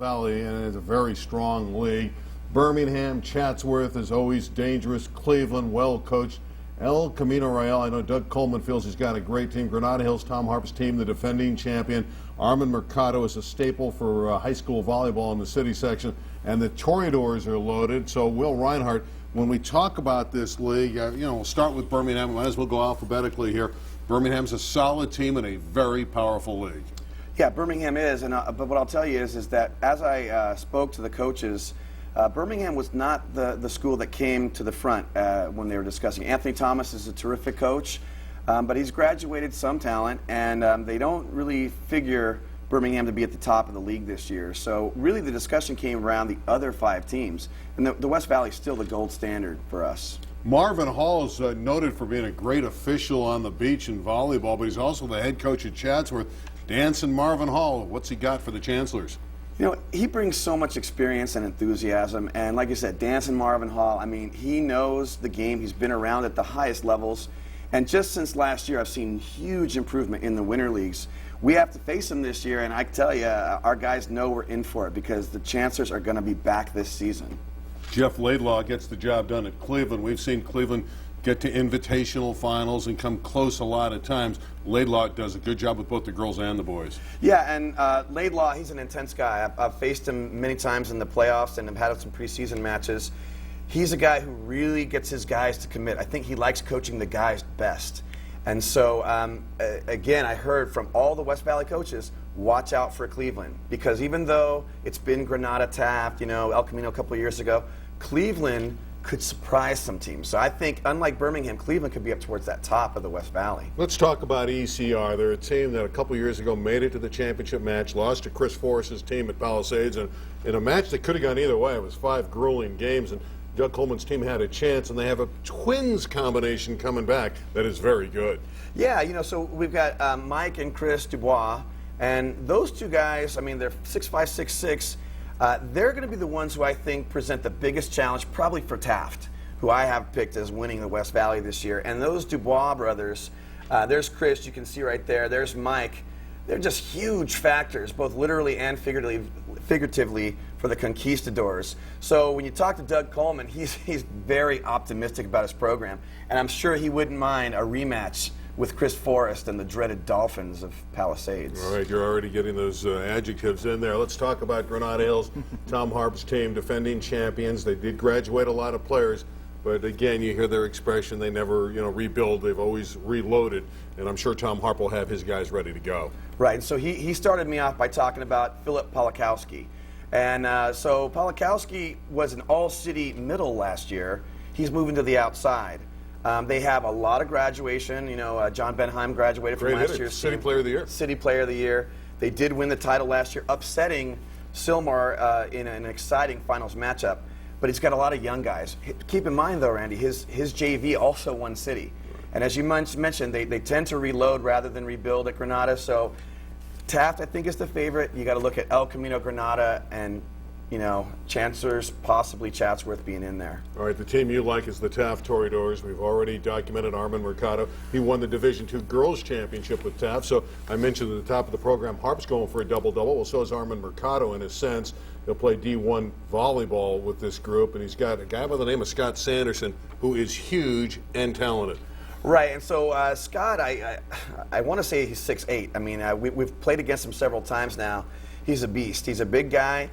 Valley, and it's a very strong league. Birmingham, Chatsworth is always dangerous. Cleveland, well coached. El Camino Real, I know Doug Coleman feels he's got a great team. Granada Hills, Tom Harp's team, the defending champion. Armand Mercado is a staple for high school volleyball in the city section. And the Toreadors are loaded. So, Will Reinhardt, when we talk about this league, we'll start with Birmingham. We might as well go alphabetically here. Birmingham's a solid team and a very powerful league. Yeah, Birmingham is. But what I'll tell you is that as I spoke to the coaches, Birmingham was not the school that came to the front when they were discussing. Anthony Thomas is a terrific coach, but he's graduated some talent, and they don't really figure Birmingham to be at the top of the league this year. So really the discussion came around the other 5 teams, and the West Valley is still the gold standard for us. Marvin Hall is noted for being a great official on the beach in volleyball, but he's also the head coach at Chatsworth. Danson Marvin Hall, what's he got for the Chancellors? You know, he brings so much experience and enthusiasm, and like you said, Danson Marvin Hall, I mean, he knows the game. He's been around at the highest levels, and just since last year, I've seen huge improvement in the winter leagues. We have to face him this year, and I tell you, our guys know we're in for it because the Chancellors are going to be back this season. Jeff Laidlaw gets the job done at Cleveland. We've seen Cleveland get to invitational finals and come close a lot of times. Laidlaw does a good job with both the girls and the boys. Yeah, and Laidlaw, he's an intense guy. I've faced him many times in the playoffs and have had some preseason matches. He's a guy who really gets his guys to commit. I think he likes coaching the guys best. And so, again, I heard from all the West Valley coaches, watch out for Cleveland. Because even though it's been Granada, Taft, El Camino a couple of years ago, Cleveland could surprise some teams. So I think, unlike Birmingham, Cleveland could be up towards that top of the West Valley. Let's talk about ECR. They're a team that a couple years ago made it to the championship match, lost to Chris Forrest's team at Palisades, and in a match that could have gone either way. It was 5 grueling games, and Doug Coleman's team had a chance, and they have a twins combination coming back that is very good. Yeah, so we've got Mike and Chris Dubois, and those two guys, I mean, they're 6'5", 6'6". They're going to be the ones who I think present the biggest challenge, probably for Taft, who I have picked as winning the West Valley this year. And those Dubois brothers, there's Chris, you can see right there, there's Mike. They're just huge factors, both literally and figuratively for the Conquistadors. So when you talk to Doug Coleman, he's very optimistic about his program, and I'm sure he wouldn't mind a rematch with Chris Forrest and the dreaded Dolphins of Palisades. All right, you're already getting those adjectives in there. Let's talk about Granada Hills, Tom Harp's team, defending champions. They did graduate a lot of players, but again, you hear their expression, they never, rebuild. They've always reloaded, and I'm sure Tom Harp will have his guys ready to go. Right, and so he started me off by talking about Philip Polakowski. And so Polakowski was an all-city middle last year. He's moving to the outside. They have a lot of graduation. John Benheim graduated from last year's City Player of the Year. City Player of the Year. They did win the title last year, upsetting Sylmar in an exciting finals matchup. But he's got a lot of young guys. Keep in mind, though, Randy, his JV also won City. And as you mentioned, they tend to reload rather than rebuild at Granada. So Taft, I think, is the favorite. You got to look at El Camino, Granada, and Chancellors, possibly Chatsworth being in there. All right, the team you like is the Taft Toreadors. We've already documented Armand Mercado. He won the Division II Girls Championship with Taft. So I mentioned at the top of the program, Harp's going for a double-double. Well, so is Armand Mercado in a sense. He'll play D1 volleyball with this group, and he's got a guy by the name of Scott Sanderson, who is huge and talented. Right, and so Scott, I want to say he's 6'8". I mean, we've played against him several times now. He's a beast. He's a big guy.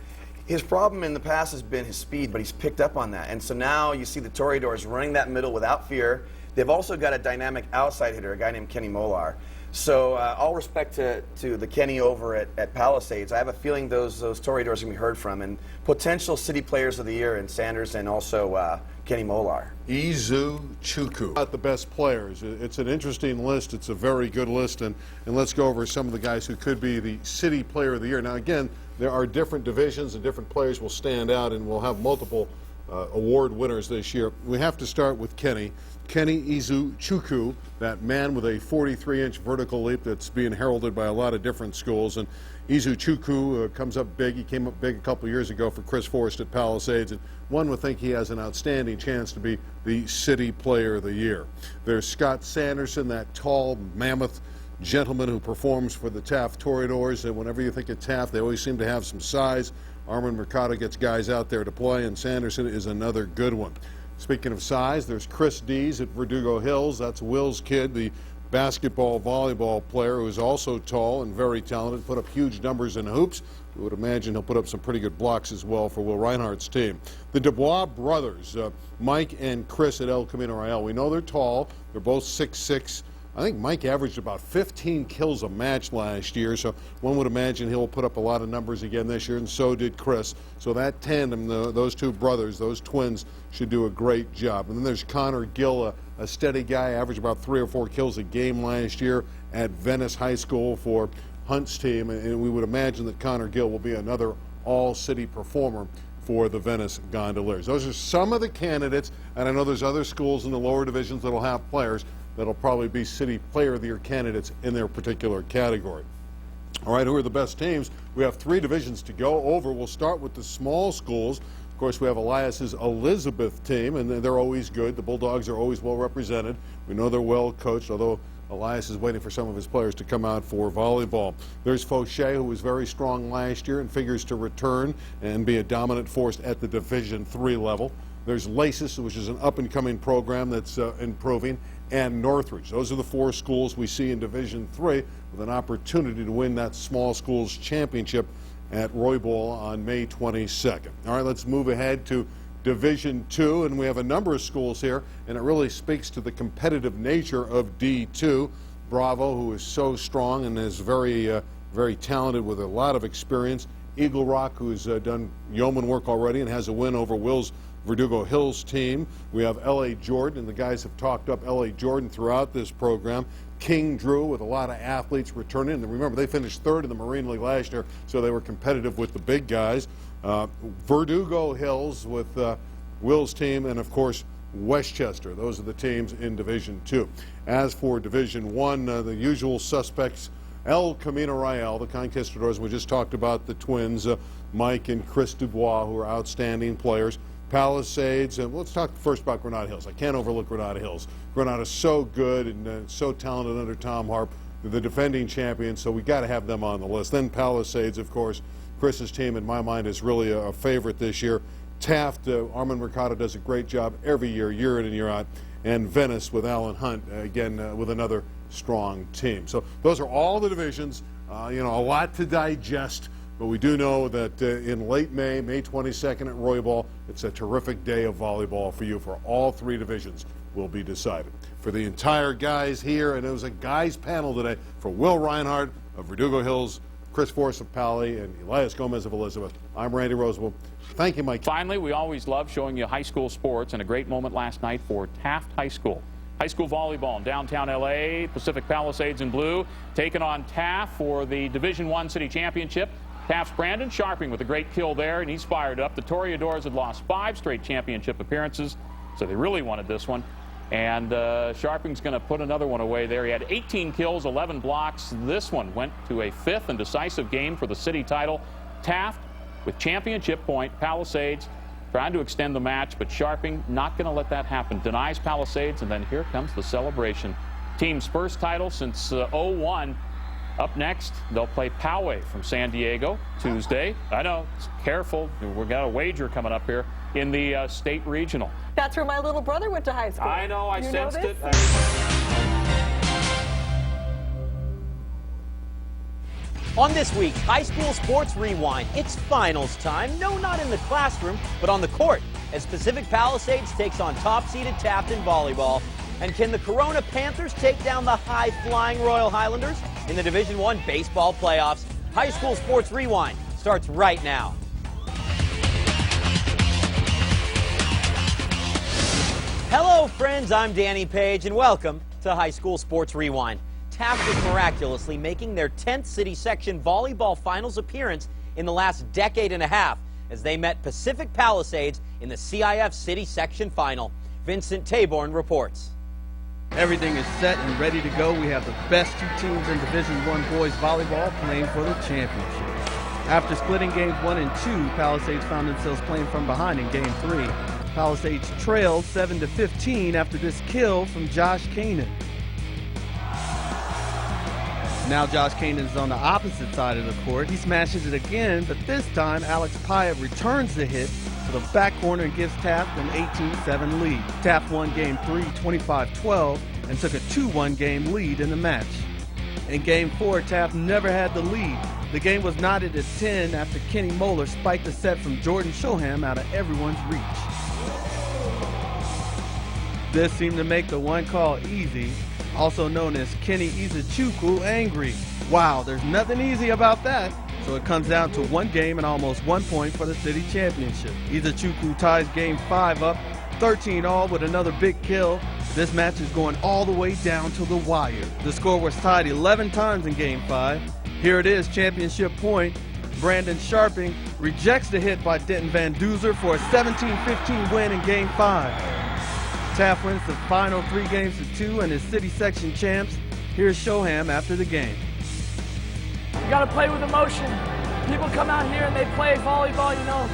His problem in the past has been his speed, but he's picked up on that. And so now you see the Toreadors running that middle without fear. They've also got a dynamic outside hitter, a guy named Kenny Molar. So all respect to the Kenny over at Palisades. I have a feeling those Toreadors are going to be heard from, and potential City Players of the Year in Sanders and also Kenny Molar. Izu Chukwu. Not the best players. It's an interesting list. It's a very good list, and let's go over some of the guys who could be the City Player of the Year. Now, again, there are different divisions and different players will stand out, and we'll have multiple award winners this year. We have to start with Kenny Izu Chukwu, that man with a 43-inch vertical leap that's being heralded by a lot of different schools. And Izu Chukwu comes up big. He came up big a couple years ago for Chris Forrest at Palisades, and one would think he has an outstanding chance to be the City Player of the Year. There's Scott Sanderson, that tall mammoth gentleman who performs for the Taft Toreadors, and whenever you think of Taft, they always seem to have some size. Armand Mercado gets guys out there to play, and Sanderson is another good one. Speaking of size, there's Chris Dees at Verdugo Hills. That's Will's kid, the basketball volleyball player, who is also tall and very talented, put up huge numbers in hoops. We would imagine he'll put up some pretty good blocks as well for Will Reinhardt's team. The Dubois brothers, Mike and Chris at El Camino Real. We know they're tall. They're both 6'6". I think Mike averaged about 15 kills a match last year, so one would imagine he'll put up a lot of numbers again this year, and so did Chris. So that tandem, those two brothers, those twins, should do a great job. And then there's Connor Gill, a steady guy, averaged about 3 or 4 kills a game last year at Venice High School for Hunt's team, and we would imagine that Connor Gill will be another all-city performer for the Venice Gondoliers. Those are some of the candidates, and I know there's other schools in the lower divisions that'll have players that'll probably be City Player of the Year candidates in their particular category. All right, who are the best teams? We have 3 divisions to go over. We'll start with the small schools. Of course, we have Elias's Elizabeth team, and they're always good. The Bulldogs are always well represented. We know they're well coached, although Elias is waiting for some of his players to come out for volleyball. There's Fauché, who was very strong last year and figures to return and be a dominant force at the Division III level. There's Laces, which is an up-and-coming program that's improving, and Northridge. Those are the 4 schools we see in Division III with an opportunity to win that small schools championship at Roybal on May 22nd. All right, let's move ahead to Division II, and we have a number of schools here, and it really speaks to the competitive nature of D2. Bravo, who is so strong and is very talented with a lot of experience. Eagle Rock, who's done yeoman work already and has a win over Will's Verdugo Hills team. We have L.A. Jordan, and the guys have talked up L.A. Jordan throughout this program. King Drew, with a lot of athletes returning. And remember, they finished 3rd in the Marine League last year, so they were competitive with the big guys. Verdugo Hills with Will's team, and of course Westchester. Those are the teams in Division II. As for Division I, the usual suspects: El Camino Real, the Conquistadors. We just talked about the twins, Mike and Chris Dubois, who are outstanding players. Palisades, and let's talk first about Granada Hills. I can't overlook Granada Hills. Granada's so good and so talented under Tom Harp. They're the defending champions, so we got to have them on the list. Then Palisades, of course. Chris's team, in my mind, is really a favorite this year. Taft, Armand Mercado does a great job every year, year in and year out. And Venice with Alan Hunt, again, with another strong team. So those are all the divisions. A lot to digest. But we do know that in late May, May 22nd at Roybal, it's a terrific day of volleyball for you, for all 3 divisions will be decided. For the entire guys here, and it was a guys panel today, for Will Reinhardt of Verdugo Hills, Chris Force of Pali, and Elias Gomez of Elizabeth, I'm Randy Roosevelt. Thank you, Mike. Finally, we always love showing you high school sports, and a great moment last night for Taft High School. High school volleyball in downtown L.A., Pacific Palisades in blue, taking on Taft for the Division I City Championship. Taft's Brandon Sharping with a great kill there, and he's fired up. The Toreadors had lost 5 straight championship appearances, so they really wanted this one. And Sharping's going to put another one away there. He had 18 kills, 11 blocks. This one went to a 5th and decisive game for the city title. Taft with championship point. Palisades trying to extend the match, but Sharping not going to let that happen. Denies Palisades, and then here comes the celebration. Team's first title since 01. Up next, they'll play Poway from San Diego Tuesday. I know, careful. We've got a wager coming up here in the state regional. That's where my little brother went to high school. I know, I sensed it. On this week's High School Sports Rewind, it's finals time. No, not in the classroom, but on the court, as Pacific Palisades takes on top-seeded Taft in volleyball. And can the Corona Panthers take down the high-flying Royal Highlanders in the Division I baseball playoffs? High School Sports Rewind starts right now. Hello, friends. I'm Danny Page, and welcome to High School Sports Rewind. Taft is miraculously making their 10th City Section volleyball finals appearance in the last decade and a half as they met Pacific Palisades in the CIF City Section final. Vincent Taborn reports. Everything is set and ready to go. We have the best 2 teams in Division I boys volleyball playing for the championship. After splitting games 1 and 2, Palisades found themselves playing from behind in game 3. Palisades trailed 7-15 after this kill from Josh Kanan. Now Josh Kanan is on the opposite side of the court. He smashes it again, but this time Alex Pyatt returns the hit to the back corner and gives Taft an 18-7 lead. Taft won Game 3 25-12 and took a 2-1 game lead in the match. In Game 4, Taft never had the lead. The game was knotted at 10 after Kenny Moeller spiked a set from Jordan Shoham out of everyone's reach. This seemed to make the one call easy, also known as Kenny Izuchukwu angry. Wow, there's nothing easy about that. So it comes down to one game and almost 1 point for the city championship. Izuchukwu ties Game 5 up 13-all with another big kill. This match is going all the way down to the wire. The score was tied 11 times in Game 5. Here it is, championship point. Brandon Sharping rejects the hit by Denton Van Duzer for a 17-15 win in Game 5. Taft wins the final 3 games to 2 and is city section champs. Here's Shoham after the game. You gotta play with emotion. People come out here and they play volleyball, you know.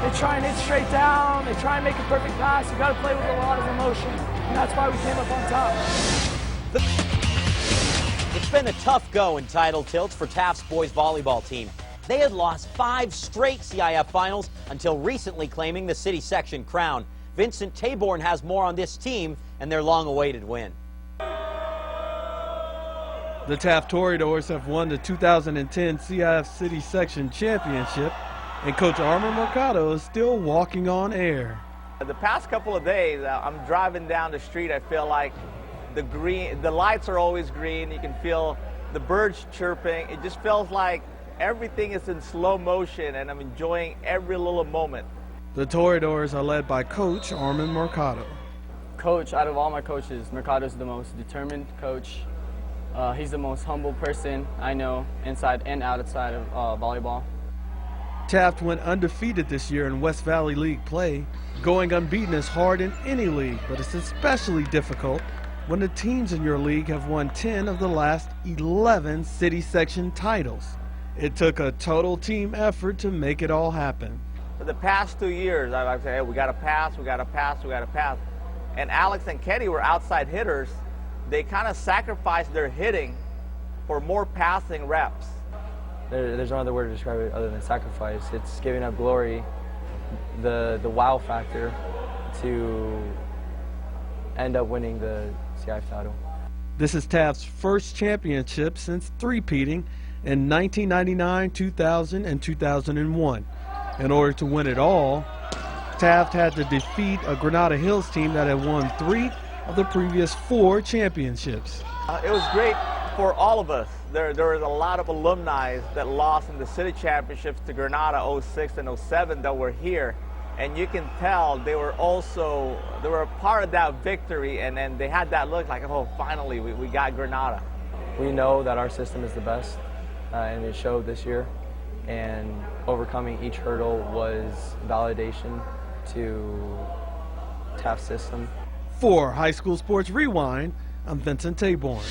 They try and hit straight down, they try and make a perfect pass. You gotta play with a lot of emotion. And that's why we came up on top. It's been a tough go in title tilts for Taft's boys volleyball team. They had lost 5 straight CIF finals until recently claiming the city section crown. Vincent Taborn has more on this team and their long-awaited win. The Taft Toreadors have won the 2010 CIF City Section Championship, and Coach Armor Mercado is still walking on air. The past couple of days, I'm driving down the street, I feel like the lights are always green, you can feel the birds chirping. It just feels like everything is in slow motion and I'm enjoying every little moment. The Toreadors are led by Coach Armin Mercado. Coach, out of all my coaches, Mercado's the most determined coach. He's the most humble person I know inside and outside of volleyball. Taft went undefeated this year in West Valley League play. Going unbeaten is hard in any league, but it's especially difficult when the teams in your league have won 10 of the last 11 city section titles. It took a total team effort to make it all happen. For the past 2 years, I've said, hey, we got to pass, we got to pass, we got to pass. And Alex and Kenny were outside hitters. They kind of sacrificed their hitting for more passing reps. There's no other word to describe it other than sacrifice. It's giving up glory, the wow factor to end up winning the CIF title. This is Taft's first championship since three-peating in 1999, 2000, and 2001. In order to win it all, Taft had to defeat a Granada Hills team that had won 3 of the previous 4 championships. It was great for all of us. There was a lot of alumni that lost in the city championships to Granada 06 and 07 that were here. And you can tell they were a part of that victory, and then they had that look like, oh, finally, we got Granada. We know that our system is the best, and it showed this year. And overcoming each hurdle was validation to Taft's system. For High School Sports Rewind, I'm Vincent Taborn.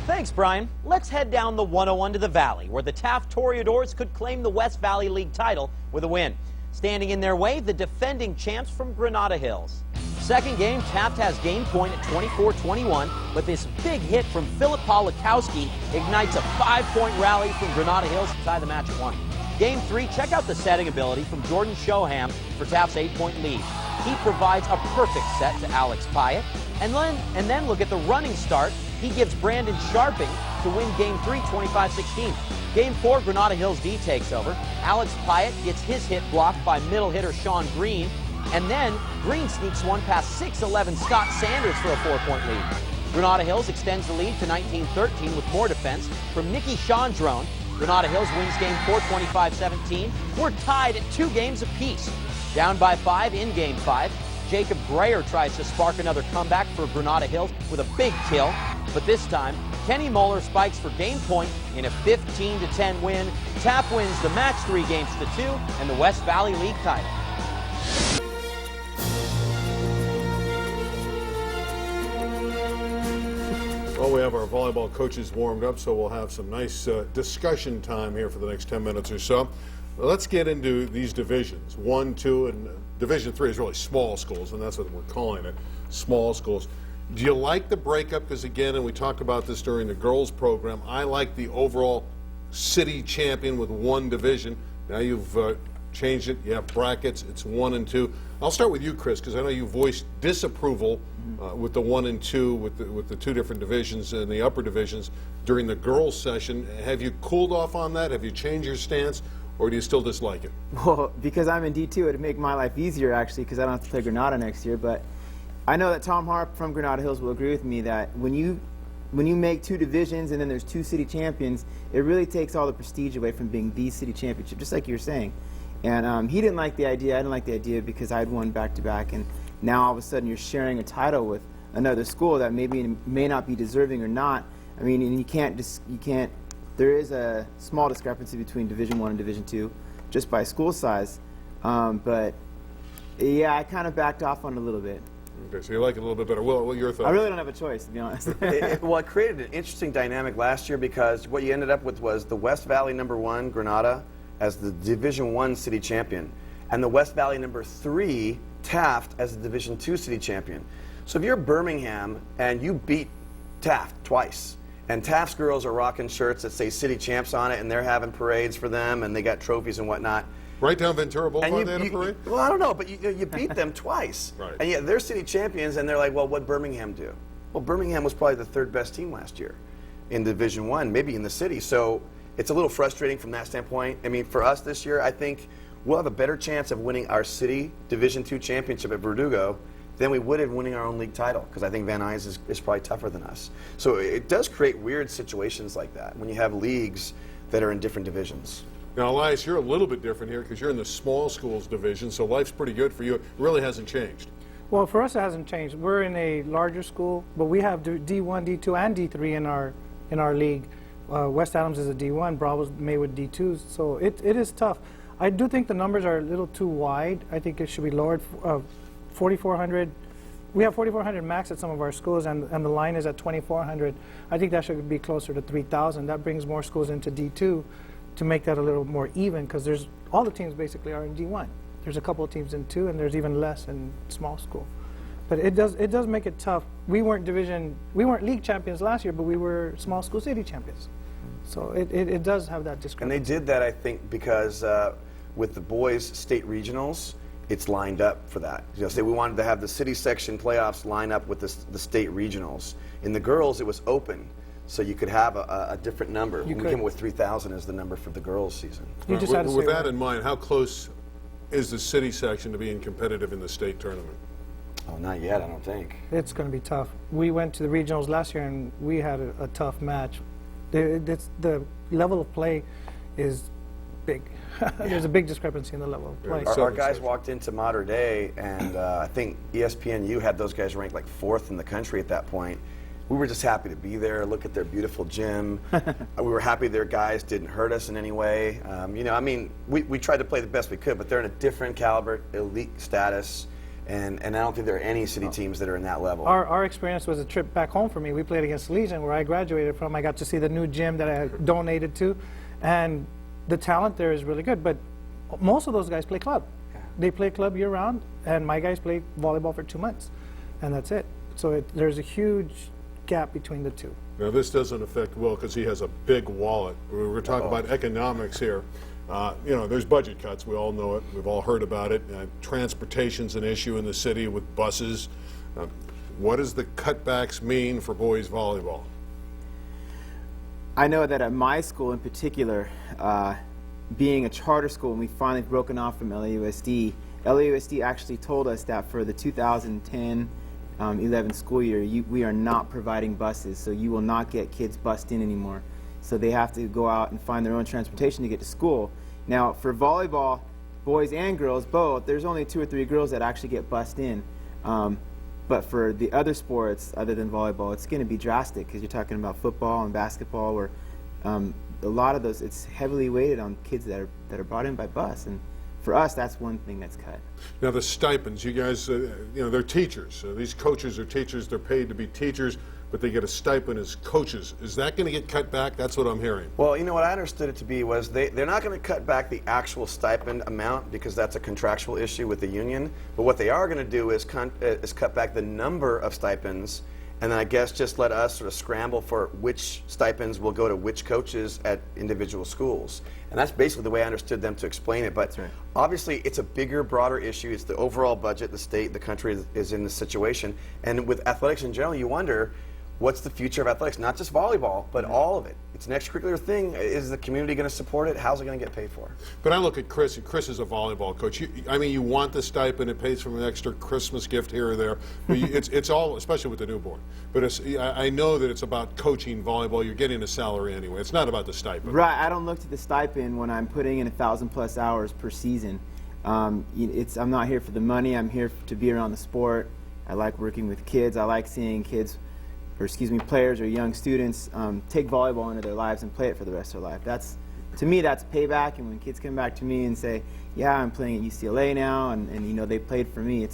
Thanks, Brian. Let's head down the 101 to the Valley, where the Taft Toreadors could claim the West Valley League title with a win. Standing in their way, the defending champs from Granada Hills. Second game, Taft has game point at 24-21, but this big hit from Philip Polakowski ignites a 5-point rally from Granada Hills to tie the match at 1. Game 3, check out the setting ability from Jordan Shoham for Taft's 8-point lead. He provides a perfect set to Alex Pyatt, and then look at the running start. He gives Brandon Sharping to win Game 3, 25-16. Game 4, Granada Hills D takes over. Alex Pyatt gets his hit blocked by middle hitter Sean Green, and then Green sneaks one past 6'11" Scott Sanders for a 4-point lead. Granada Hills extends the lead to 19-13 with more defense from Nikki Chandrone. Granada Hills wins Game 4, 25-17. We're tied at 2 games apiece. Down by 5 in Game 5. Jacob Grayer tries to spark another comeback for Granada Hills with a big kill, but this time Kenny Moeller spikes for game point in a 15-10 win. Taft wins the match 3 games to 2 and the West Valley League title. Well, we have our volleyball coaches warmed up, so we'll have some nice discussion time here for the next 10 minutes or so. Let's get into these divisions, 1, 2, and Division 3 is really small schools, and that's what we're calling it, small schools. Do you like the breakup? Because again, and we talked about this during the girls program, I like the overall city champion with one division. Now you've changed it. You have brackets. It's 1 and 2. I'll start with you, Chris, because I know you voiced disapproval with the 1 and 2, with the 2 different divisions and the upper divisions during the girls' session. Have you cooled off on that? Have you changed your stance, or do you still dislike it? Well, because I'm in D2, it'd make my life easier actually, because I don't have to play Granada next year. But I know that Tom Harp from Granada Hills will agree with me that when you make 2 divisions and then there's 2 city champions, it really takes all the prestige away from being the city championship, just like you were saying. And he didn't like the idea. I didn't like the idea because I'd won back-to-back, and now all of a sudden you're sharing a title with another school that maybe may not be deserving or not. I mean, and you can't. There is a small discrepancy between Division I and Division II, just by school size. But yeah, I kind of backed off on it a little bit. Okay, so you like it a little bit better. Will, what are your thoughts? I really don't have a choice, to be honest. Well, it created an interesting dynamic last year because what you ended up with was the West Valley #1, Granada, as the Division I city champion, and the West Valley #3, Taft, as the Division II city champion. So if you're Birmingham and you beat Taft twice, and Taft's girls are rocking shirts that say city champs on it, and they're having parades for them, and they got trophies and whatnot. Right down Ventura Boulevard, they had a parade? Well, I don't know, but you beat them twice. Right. And yet they're city champions, and they're like, well, what'd Birmingham do? Well, Birmingham was probably the 3rd best team last year in Division I, maybe in the city. So it's a little frustrating from that standpoint. I mean, for us this year, I think we'll have a better chance of winning our city Division II championship at Verdugo than we would have winning our own league title, because I think Van Nuys is probably tougher than us. So it does create weird situations like that when you have leagues that are in different divisions. Now, Elias, you're a little bit different here because you're in the small schools division, so life's pretty good for you. It really hasn't changed. Well, for us, it hasn't changed. We're in a larger school, but we have D1, D2, and D3 in our league. West Adams is a D1, Bravo's made with D2s, so it is tough. I do think the numbers are a little too wide. I think it should be lowered. 4,400. We have 4,400 max at some of our schools, and the line is at 2,400. I think that should be closer to 3,000. That brings more schools into D2 to make that a little more even, because there's all the teams basically are in D1. There's a couple of teams in 2, and there's even less in small school. But it does make it tough. We weren't league champions last year, but we were small school city champions. So it does have that discrepancy. And they did that, I think, because with the boys' state regionals, it's lined up for that. You know, say we wanted to have the city section playoffs line up with the state regionals. In the girls, it was open, so you could have a different number. We came up with 3,000 as the number for the girls' season. You just had to with say that in mind, how close is the city section to being competitive in the state tournament? Oh, not yet, I don't think. It's going to be tough. We went to the regionals last year, and we had a tough match. The level of play is big. There's a big discrepancy in the level of play. Our guys walked into Mater Dei, and I think ESPNU had those guys ranked like 4th in the country at that point. We were just happy to be there, look at their beautiful gym. We were happy their guys didn't hurt us in any way. You know, I mean, we tried to play the best we could, but they're in a different caliber, elite status. And I don't think there are any city teams that are in that level. Our experience was a trip back home for me. We played against Legion, where I graduated from. I got to see the new gym that I had donated to, and the talent there is really good. But most of those guys play club. Yeah. They play club year-round, and my guys play volleyball for 2 months, and that's it. So there's a huge gap between the two. Now, this doesn't affect Will because he has a big wallet. We're talking about economics here. You know, there's budget cuts. We all know it. We've all heard about it. Transportation's an issue in the city with buses. What does the cutbacks mean for boys volleyball? I know that at my school in particular, being a charter school, and we've finally broken off from LAUSD, LAUSD actually told us that for the 2010-11 school year, we are not providing buses, so you will not get kids bussed in anymore. So they have to go out and find their own transportation to get to school. Now, for volleyball, boys and girls both, there's only 2 or 3 girls that actually get bussed in. But for the other sports, other than volleyball, it's going to be drastic because you're talking about football and basketball, where a lot of those, it's heavily weighted on kids that are brought in by bus. And for us, that's one thing that's cut. Now, the stipends, you guys, you know, they're teachers. These coaches are teachers. They're paid to be teachers, but they get a stipend as coaches. Is that going to get cut back? That's what I'm hearing. Well, you know, what I understood it to be was they're not going to cut back the actual stipend amount because that's a contractual issue with the union. But what they are going to do is cut back the number of stipends and then I guess just let us sort of scramble for which stipends will go to which coaches at individual schools. And that's basically the way I understood them to explain it. But obviously, it's a bigger, broader issue. It's the overall budget. The state, the country is in this situation. And with athletics in general, you wonder, what's the future of athletics? Not just volleyball, but all of it. It's an extracurricular thing. Is the community going to support it? How's it going to get paid for? But I look at Chris, and Chris is a volleyball coach. I mean, you want the stipend. It pays for an extra Christmas gift here or there. But it's all, especially with the newborn. But I know that it's about coaching volleyball. You're getting a salary anyway. It's not about the stipend. Right. I don't look to the stipend when I'm putting in 1,000+ hours per season. I'm not here for the money. I'm here to be around the sport. I like working with kids. I like seeing kids, players or young students take volleyball into their lives and play it for the rest of their life. To me, that's payback. And when kids come back to me and say, "Yeah, I'm playing at UCLA now," and you know they played for me,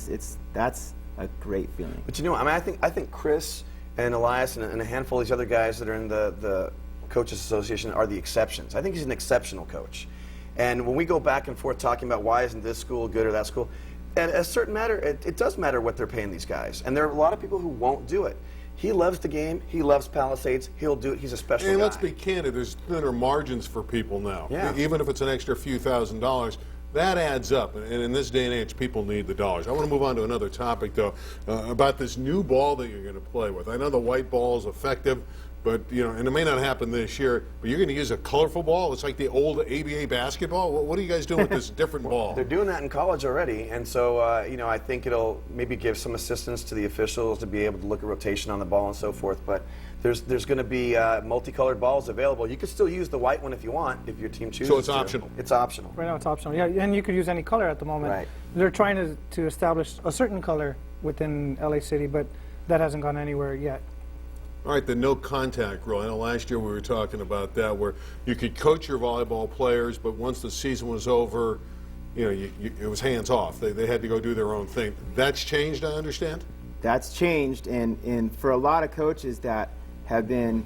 that's a great feeling. But you know, I mean, I think Chris and Elias and a handful of these other guys that are in the Coaches Association are the exceptions. I think he's an exceptional coach. And when we go back and forth talking about why isn't this school good or that school, at a certain matter, it does matter what they're paying these guys. And there are a lot of people who won't do it. He loves the game. He loves Palisades. He'll do it. He's a special guy. And let's be candid. There's thinner margins for people now. Yeah. Even if it's an extra few $1,000s, that adds up. And in this day and age, people need the dollars. I want to move on to another topic, though, about this new ball that you're going to play with. I know the white ball is effective, but and it may not happen this year. But you're going to use a colorful ball. It's like the old ABA basketball. What are you guys doing with this different ball? They're doing that in college already, and so I think it'll maybe give some assistance to the officials to be able to look at rotation on the ball and so forth. But there's going to be multicolored balls available. You can still use the white one if you want, if your team chooses. So it's to. optional. It's optional. Right now it's optional. Yeah, and you could use any color at the moment. Right. They're trying to establish a certain color within LA City, but that hasn't gone anywhere yet. All right, the no contact rule. I know last year we were talking about that, where you could coach your volleyball players, but once the season was over, it was hands off. They had to go do their own thing. That's changed, I understand? That's changed, and for a lot of coaches that have been,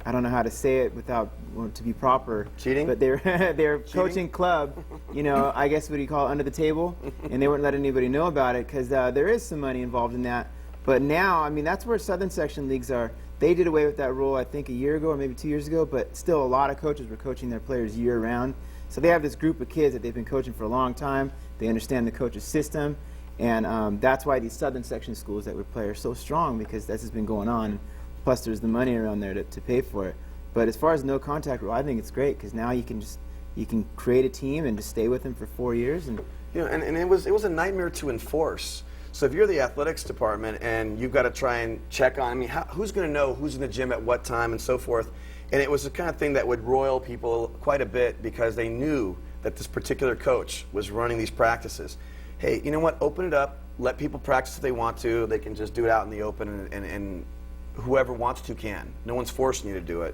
I don't know how to say it without to be proper. Cheating? But they're coaching club, I guess what do you call it, under the table, and they weren't letting anybody know about it because there is some money involved in that. But now, I mean, that's where Southern Section leagues are. They did away with that rule, I think, a year ago or maybe 2 years ago, but still a lot of coaches were coaching their players year-round. So they have this group of kids that they've been coaching for a long time. They understand the coach's system, and that's why these Southern Section schools that we play are so strong, because this has been going on. Plus, there's the money around there to pay for it. But as far as no contact rule, I think it's great because now you can create a team and just stay with them for 4 years. And it was a nightmare to enforce. So if you're the athletics department and you've got to try and check on, who's going to know who's in the gym at what time and so forth? And it was the kind of thing that would roil people quite a bit because they knew that this particular coach was running these practices. Hey, you know what? Open it up. Let people practice if they want to. They can just do it out in the open, and whoever wants to can. No one's forcing you to do it.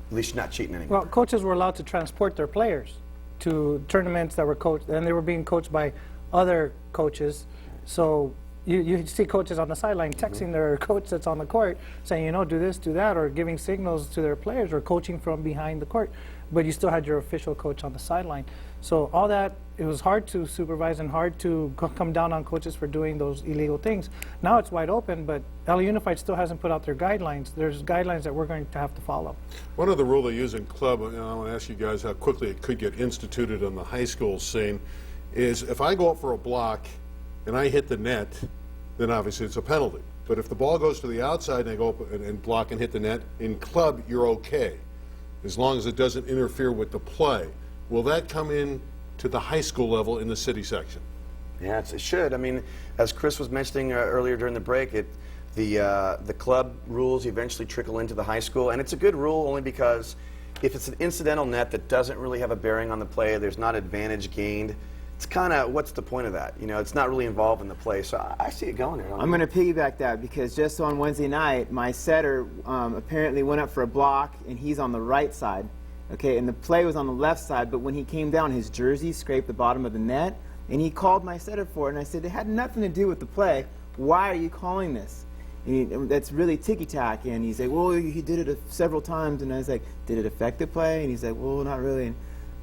At least you're not cheating anymore. Well, coaches were allowed to transport their players to tournaments that were coached, and they were being coached by other coaches. So you see coaches on the sideline texting their coach that's on the court saying, do this, do that, or giving signals to their players or coaching from behind the court. But you still had your official coach on the sideline. So all that, it was hard to supervise and hard to come down on coaches for doing those illegal things. Now it's wide open, but LA Unified still hasn't put out their guidelines. There's guidelines that we're going to have to follow. One other rule they use in club, and I want to ask you guys how quickly it could get instituted on the high school scene, is if I go up for a block and I hit the net, then obviously it's a penalty. But if the ball goes to the outside and I go up and block and hit the net, in club you're okay, as long as it doesn't interfere with the play. Will that come in to the high school level in the city section? Yeah, it should. I mean, as Chris was mentioning earlier during the break, the club rules eventually trickle into the high school, and it's a good rule only because if it's an incidental net that doesn't really have a bearing on the play, there's not advantage gained. It's kind of, what's the point of that? It's not really involved in the play, so I see it going there. I'm going to piggyback that because just on Wednesday night, my setter apparently went up for a block, and he's on the right side, okay, and the play was on the left side, but when he came down, his jersey scraped the bottom of the net, and he called my setter for it, and I said, it had nothing to do with the play. Why are you calling this? And that's really ticky-tack, and he's like, well, he did it several times, and I was like, did it affect the play? And he's like, well, not really. And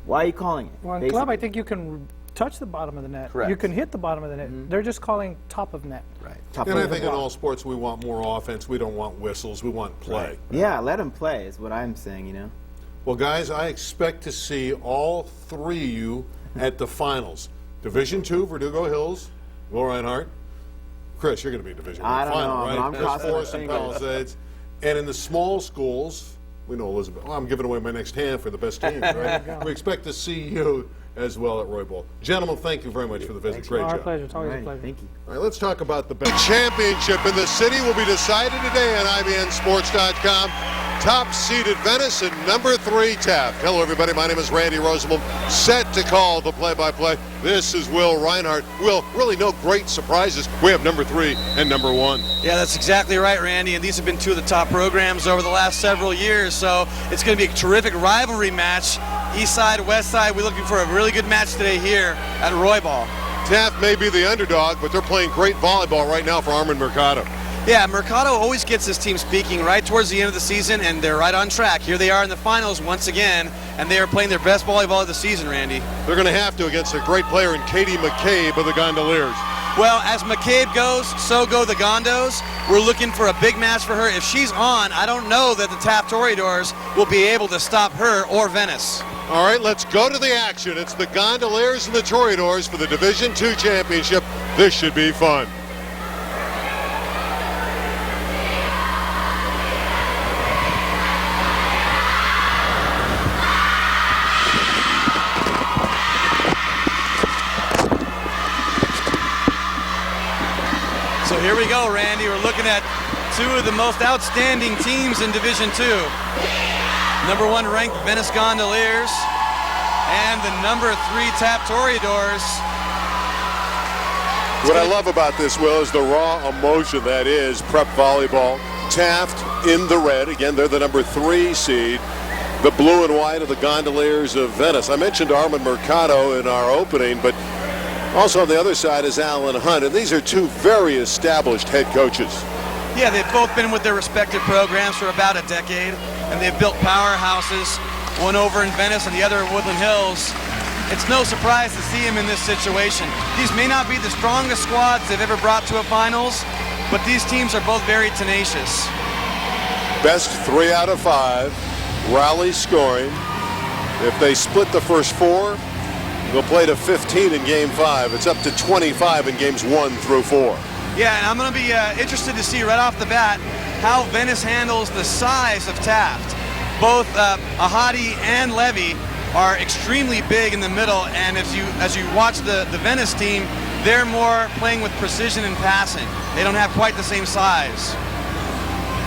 why are you calling it? Well, in club, I think you can touch the bottom of the net. Correct. You can hit the bottom of the net. They're just calling top of net. Right. Top And of I the think in block. all sports we want more offense. We don't want whistles. We want play. Yeah, let them play is what I'm saying, you know. Well, guys, I expect to see all three of you at the finals. Division II, Verdugo Hills, Will Reinhardt. Chris, you're going to be in Division I. I don't final, know, right? but I'm There's crossing my Forest and fingers. Palisades. And in the small schools, we know Elizabeth. Well, I'm giving away my next hand for the best teams, right? We expect to see you as well at Roy Bowl. Gentlemen, thank you very much for the visit. Great Our job. pleasure. It's always a Alrighty, pleasure. thank you. All right, let's talk about the championship in the city will be decided today on IBNSports.com. Top-seeded Venice and number 3 Taft. Hello, everybody. My name is Randy Rosenblum, set to call the play-by-play. This is Will Reinhardt. Will, really no great surprises. We have number 3 and number 1. Yeah, that's exactly right, Randy. And these have been two of the top programs over the last several years. So it's going to be a terrific rivalry match. East side, west side. We're looking for a really good match today here at Roy Ball. Taft may be the underdog, but they're playing great volleyball right now for Armand Mercado. Yeah, Mercado always gets his team speaking right towards the end of the season, and they're right on track. Here they are in the finals once again, and they are playing their best volleyball of the season, Randy. They're going to have to against a great player in Katie McCabe of the Gondoliers. Well, as McCabe goes, so go the Gondos. We're looking for a big match for her. If she's on, I don't know that the Taft Toreadors will be able to stop her or Venice. All right, let's go to the action. It's the Gondoliers and the Toreadors for the Division II championship. This should be fun. So here we go, Randy. We're looking at two of the most outstanding teams in Division II. Number 1 ranked Venice Gondoliers and the number 3 Taft Toreadors. What I love about this, Will, is the raw emotion that is prep volleyball. Taft in the red. Again, they're the number 3 seed. The blue and white of the Gondoliers of Venice. I mentioned Armand Mercado in our opening, but also on the other side is Alan Hunt. And these are two very established head coaches. Yeah, they've both been with their respective programs for about a decade, and they've built powerhouses, one over in Venice and the other in Woodland Hills. It's no surprise to see him in this situation. These may not be the strongest squads they've ever brought to a finals, but these teams are both very tenacious. Best 3 out of 5, rally scoring. If they split the first 4, they'll play to 15 in Game 5. It's up to 25 in Games 1 through 4. Yeah, and I'm going to be interested to see right off the bat how Venice handles the size of Taft. Both Ahadi and Levy are extremely big in the middle, and as you watch the Venice team, they're more playing with precision and passing. They don't have quite the same size.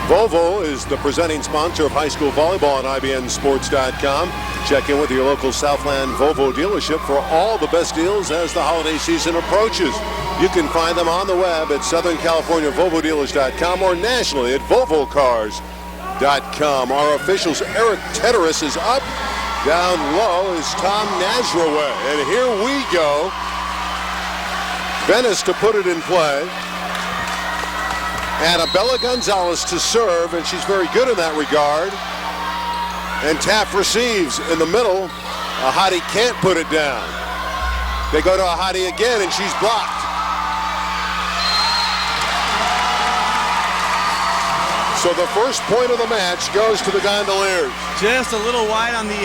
Volvo is the presenting sponsor of high school volleyball on IBNSports.com. Check in with your local Southland Volvo dealership for all the best deals as the holiday season approaches. You can find them on the web at SouthernCaliforniaVolvoDealers.com or nationally at VolvoCars.com. Our officials, Eric Teteris is up. Down low is Tom Nazraway. And here we go. Venice to put it in play. Annabella Gonzalez to serve, and she's very good in that regard. And Taft receives in the middle. Ahadi can't put it down. They go to Ahadi again, and she's blocked. So the first point of the match goes to the Gondoliers. Just a little wide on the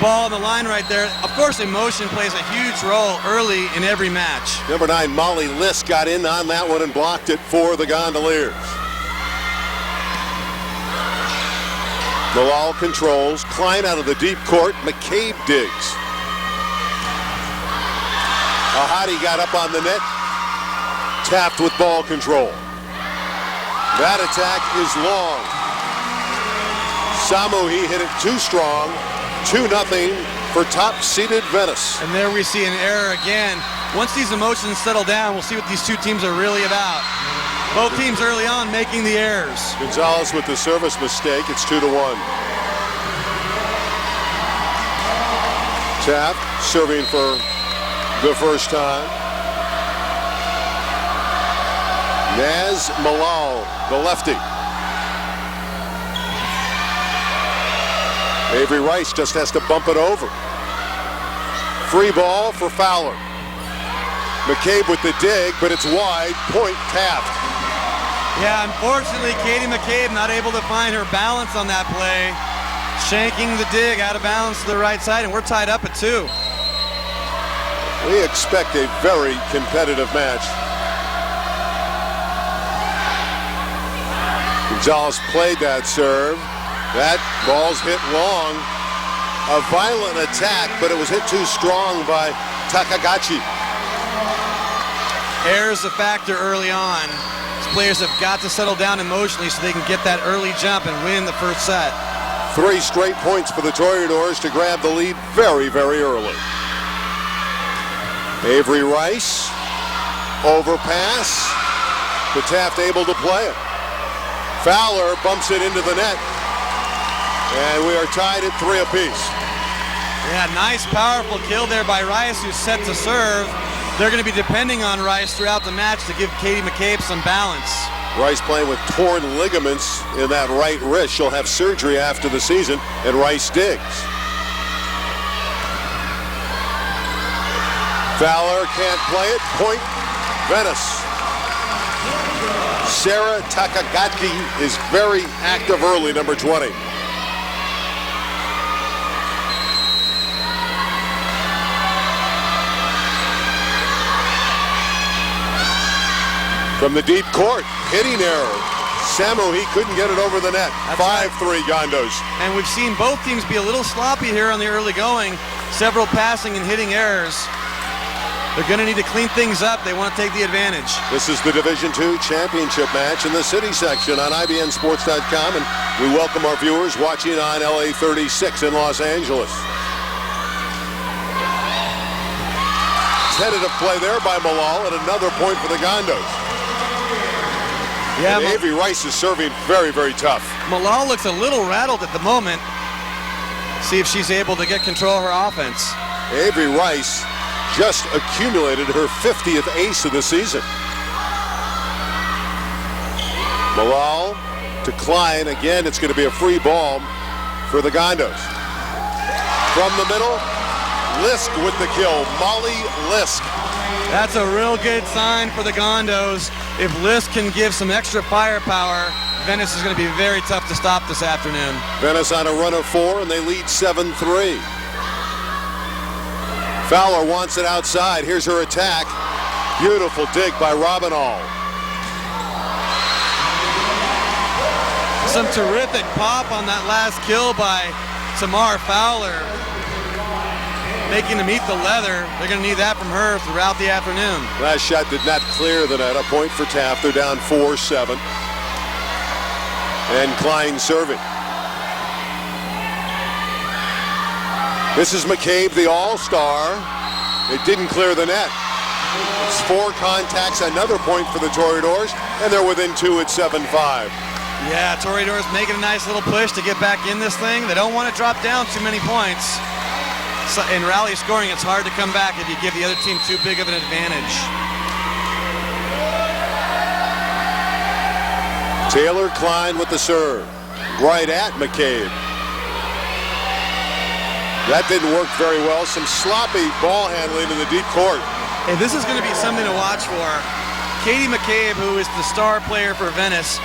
ball on the line right there. Of course, emotion plays a huge role early in every match. Number 9, Molly Liss got in on that one and blocked it for the Gondoliers. Malal controls. Klein out of the deep court. McCabe digs. Ahadi got up on the net. Taft with ball control. That attack is long. Samu, he hit it too strong. 2-0 for top-seeded Venice. And there we see an error again. Once these emotions settle down, we'll see what these two teams are really about. Both teams early on making the errors. Gonzalez with the service mistake. It's 2-1. Taft serving for the first time. Naz Malal, the lefty. Avery Rice just has to bump it over. Free ball for Fowler. McCabe with the dig, but it's wide. Point Taft. Yeah, unfortunately, Katie McCabe not able to find her balance on that play. Shanking the dig out of bounds to the right side, and we're tied up at 2. We expect a very competitive match. Gonzalez played that serve. That ball's hit long. A violent attack, but it was hit too strong by Takagachi. Error's a factor early on. These players have got to settle down emotionally so they can get that early jump and win the first set. 3 straight points for the Toreadors to grab the lead very, very early. Avery Rice, overpass, but Taft able to play it. Fowler bumps it into the net, and we are tied at 3 apiece. Yeah, nice, powerful kill there by Rice, who's set to serve. They're going to be depending on Rice throughout the match to give Katie McCabe some balance. Rice playing with torn ligaments in that right wrist. She'll have surgery after the season, and Rice digs. Fowler can't play it. Point, Venice. Sarah Takagaki is very active early, number 20. From the deep court, hitting error. Samu, he couldn't get it over the net. 5-3 Gondos. And we've seen both teams be a little sloppy here on the early going. Several passing and hitting errors. They're going to need to clean things up. They want to take the advantage. This is the Division II championship match in the city section on IBNSports.com, and we welcome our viewers watching on LA 36 in Los Angeles. Tentative play there by Malal, and another point for the Gondos. Yeah, Avery Rice is serving very, very tough. Malal looks a little rattled at the moment. See if she's able to get control of her offense. Avery Rice just accumulated her 50th ace of the season. Malal to Klein. Again, it's going to be a free ball for the Gondos. From the middle, Lisk with the kill. Molly Lisk. That's a real good sign for the Gondos. If Lisk can give some extra firepower, Venice is going to be very tough to stop this afternoon. Venice on a run of 4, and they lead 7-3. Fowler wants it outside. Here's her attack. Beautiful dig by Robinall. Some terrific pop on that last kill by Tamar Fowler. Making them eat the leather. They're going to need that from her throughout the afternoon. Last shot did not clear the net. A point for Taft. They're down 4-7. And Klein serving. This is McCabe, the all-star. It didn't clear the net. It's 4 contacts, another point for the Toreadors, and they're within 2 at 7-5. Yeah, Toreadors making a nice little push to get back in this thing. They don't want to drop down too many points. So in rally scoring, it's hard to come back if you give the other team too big of an advantage. Taylor Klein with the serve. Right at McCabe. That didn't work very well. Some sloppy ball handling in the deep court. And this is going to be something to watch for. Katie McCabe, who is the star player for Venice,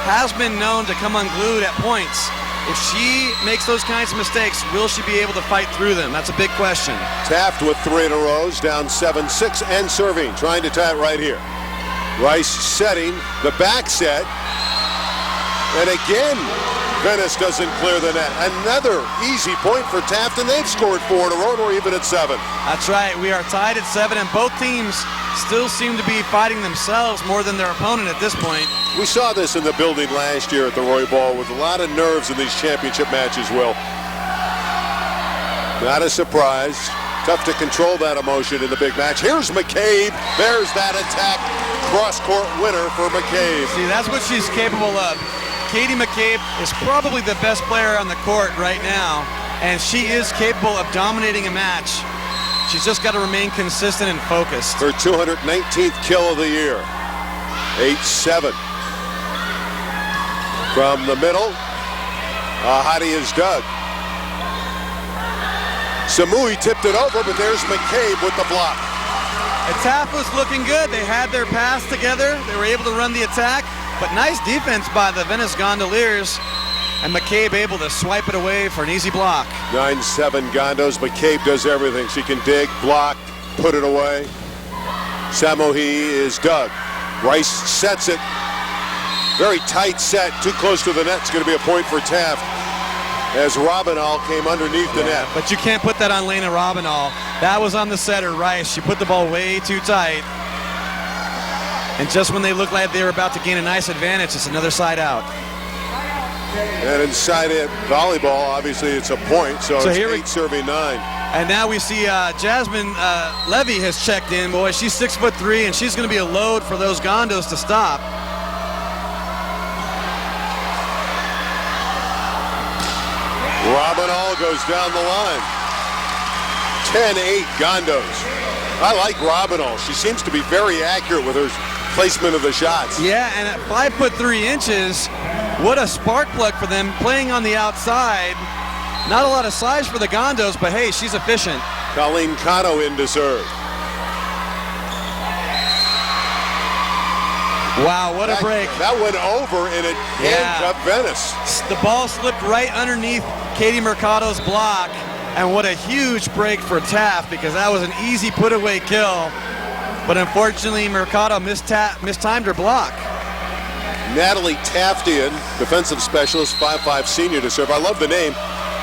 has been known to come unglued at points. If she makes those kinds of mistakes, will she be able to fight through them? That's a big question. Taft with 3 in a row, down 7-6 and serving, trying to tie it right here. Rice setting the back set. And again, Venice doesn't clear the net. Another easy point for Taft, and they've scored 4 in a row, and we're even at 7. That's right. We are tied at 7, and both teams still seem to be fighting themselves more than their opponent at this point. We saw this in the building last year at the Roy Ball with a lot of nerves in these championship matches, Will. Not a surprise. Tough to control that emotion in the big match. Here's McCabe. There's that attack. Cross-court winner for McCabe. See, that's what she's capable of. Katie McCabe is probably the best player on the court right now, and she is capable of dominating a match. She's just got to remain consistent and focused. Her 219th kill of the year. 8-7. From the middle, Hadi is dug. Samui tipped it over, but there's McCabe with the block. And Taft was looking good. They had their pass together. They were able to run the attack. But nice defense by the Venice Gondoliers. And McCabe able to swipe it away for an easy block. 9-7 Gondos. McCabe does everything. She can dig, block, put it away. Samohi is dug. Rice sets it. Very tight set. Too close to the net. It's going to be a point for Taft. As Robinall came underneath the net. But you can't put that on Lena Robinall. That was on the setter, Rice. She put the ball way too tight. And just when they looked like they were about to gain a nice advantage, it's another side out. And inside it, volleyball, obviously it's a point, so it's here 8 serving 9. And now we see Jasmine Levy has checked in. Boy, she's 6'3", and she's going to be a load for those Gondos to stop. Robinall goes down the line. 10-8 Gondos. I like Robinall. She seems to be very accurate with her placement of the shots. Yeah, and at 5'3", what a spark plug for them playing on the outside. Not a lot of size for the Gondos, but hey, she's efficient. Colleen Cano in to serve. Wow, what a break. That went over and it handcuffed Venice. The ball slipped right underneath Katie Mercado's block, and what a huge break for Taft, because that was an easy put-away kill. But unfortunately, Mercado mistimed her block. Natalie Taftian, defensive specialist, 5'5" senior to serve. I love the name.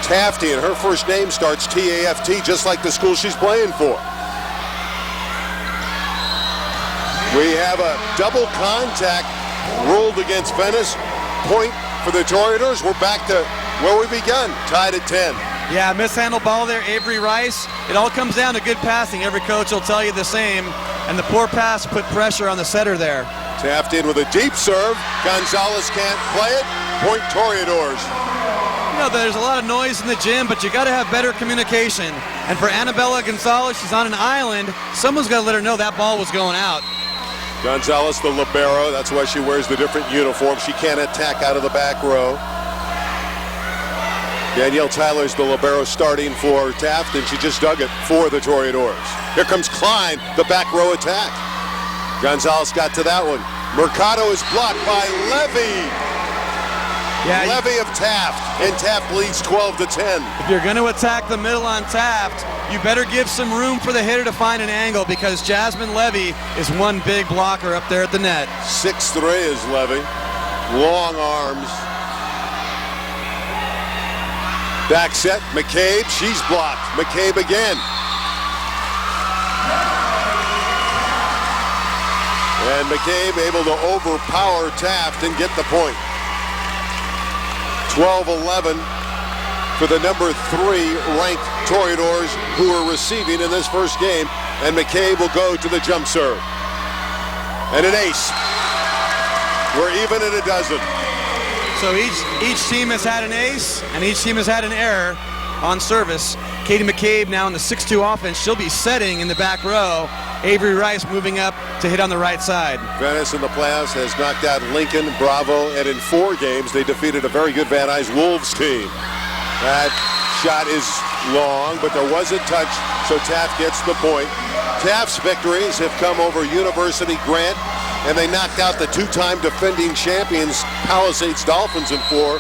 Taftian, her first name starts T-A-F-T, just like the school she's playing for. We have a double contact ruled against Venice. Point for the Toreadors. We're back to where we begun, tied at 10. Yeah, mishandled ball there, Avery Rice. It all comes down to good passing. Every coach will tell you the same. And the poor pass put pressure on the setter there. Taft in with a deep serve. Gonzalez can't play it. Point Toreadors. You know, there's a lot of noise in the gym, but you got to have better communication. And for Annabella Gonzalez, she's on an island. Someone's got to let her know that ball was going out. Gonzalez, the libero. That's why she wears the different uniform. She can't attack out of the back row. Danielle Tyler's the libero starting for Taft, and she just dug it for the Toreadors. Here comes Klein, the back row attack. Gonzalez got to that one. Mercado is blocked by Levy. Levy of Taft, and Taft leads 12-10. If you're going to attack the middle on Taft, you better give some room for the hitter to find an angle, because Jasmine Levy is one big blocker up there at the net. 6'3" is Levy. Long arms. Back set, McCabe, she's blocked. McCabe again. And McCabe able to overpower Taft and get the point. 12-11 for the number 3 ranked Toreadors, who are receiving in this first game. And McCabe will go to the jump serve. And an ace. We're even at a dozen. So each team has had an ace, and each team has had an error on service. Katie McCabe now in the 6-2 offense. She'll be setting in the back row. Avery Rice moving up to hit on the right side. Venice in the playoffs has knocked out Lincoln, Bravo, and in 4 games they defeated a very good Van Nuys Wolves team. That shot is long, but there was a touch, so Taft gets the point. Taft's victories have come over University Grant, and they knocked out the 2-time defending champions Palisades Dolphins in 4.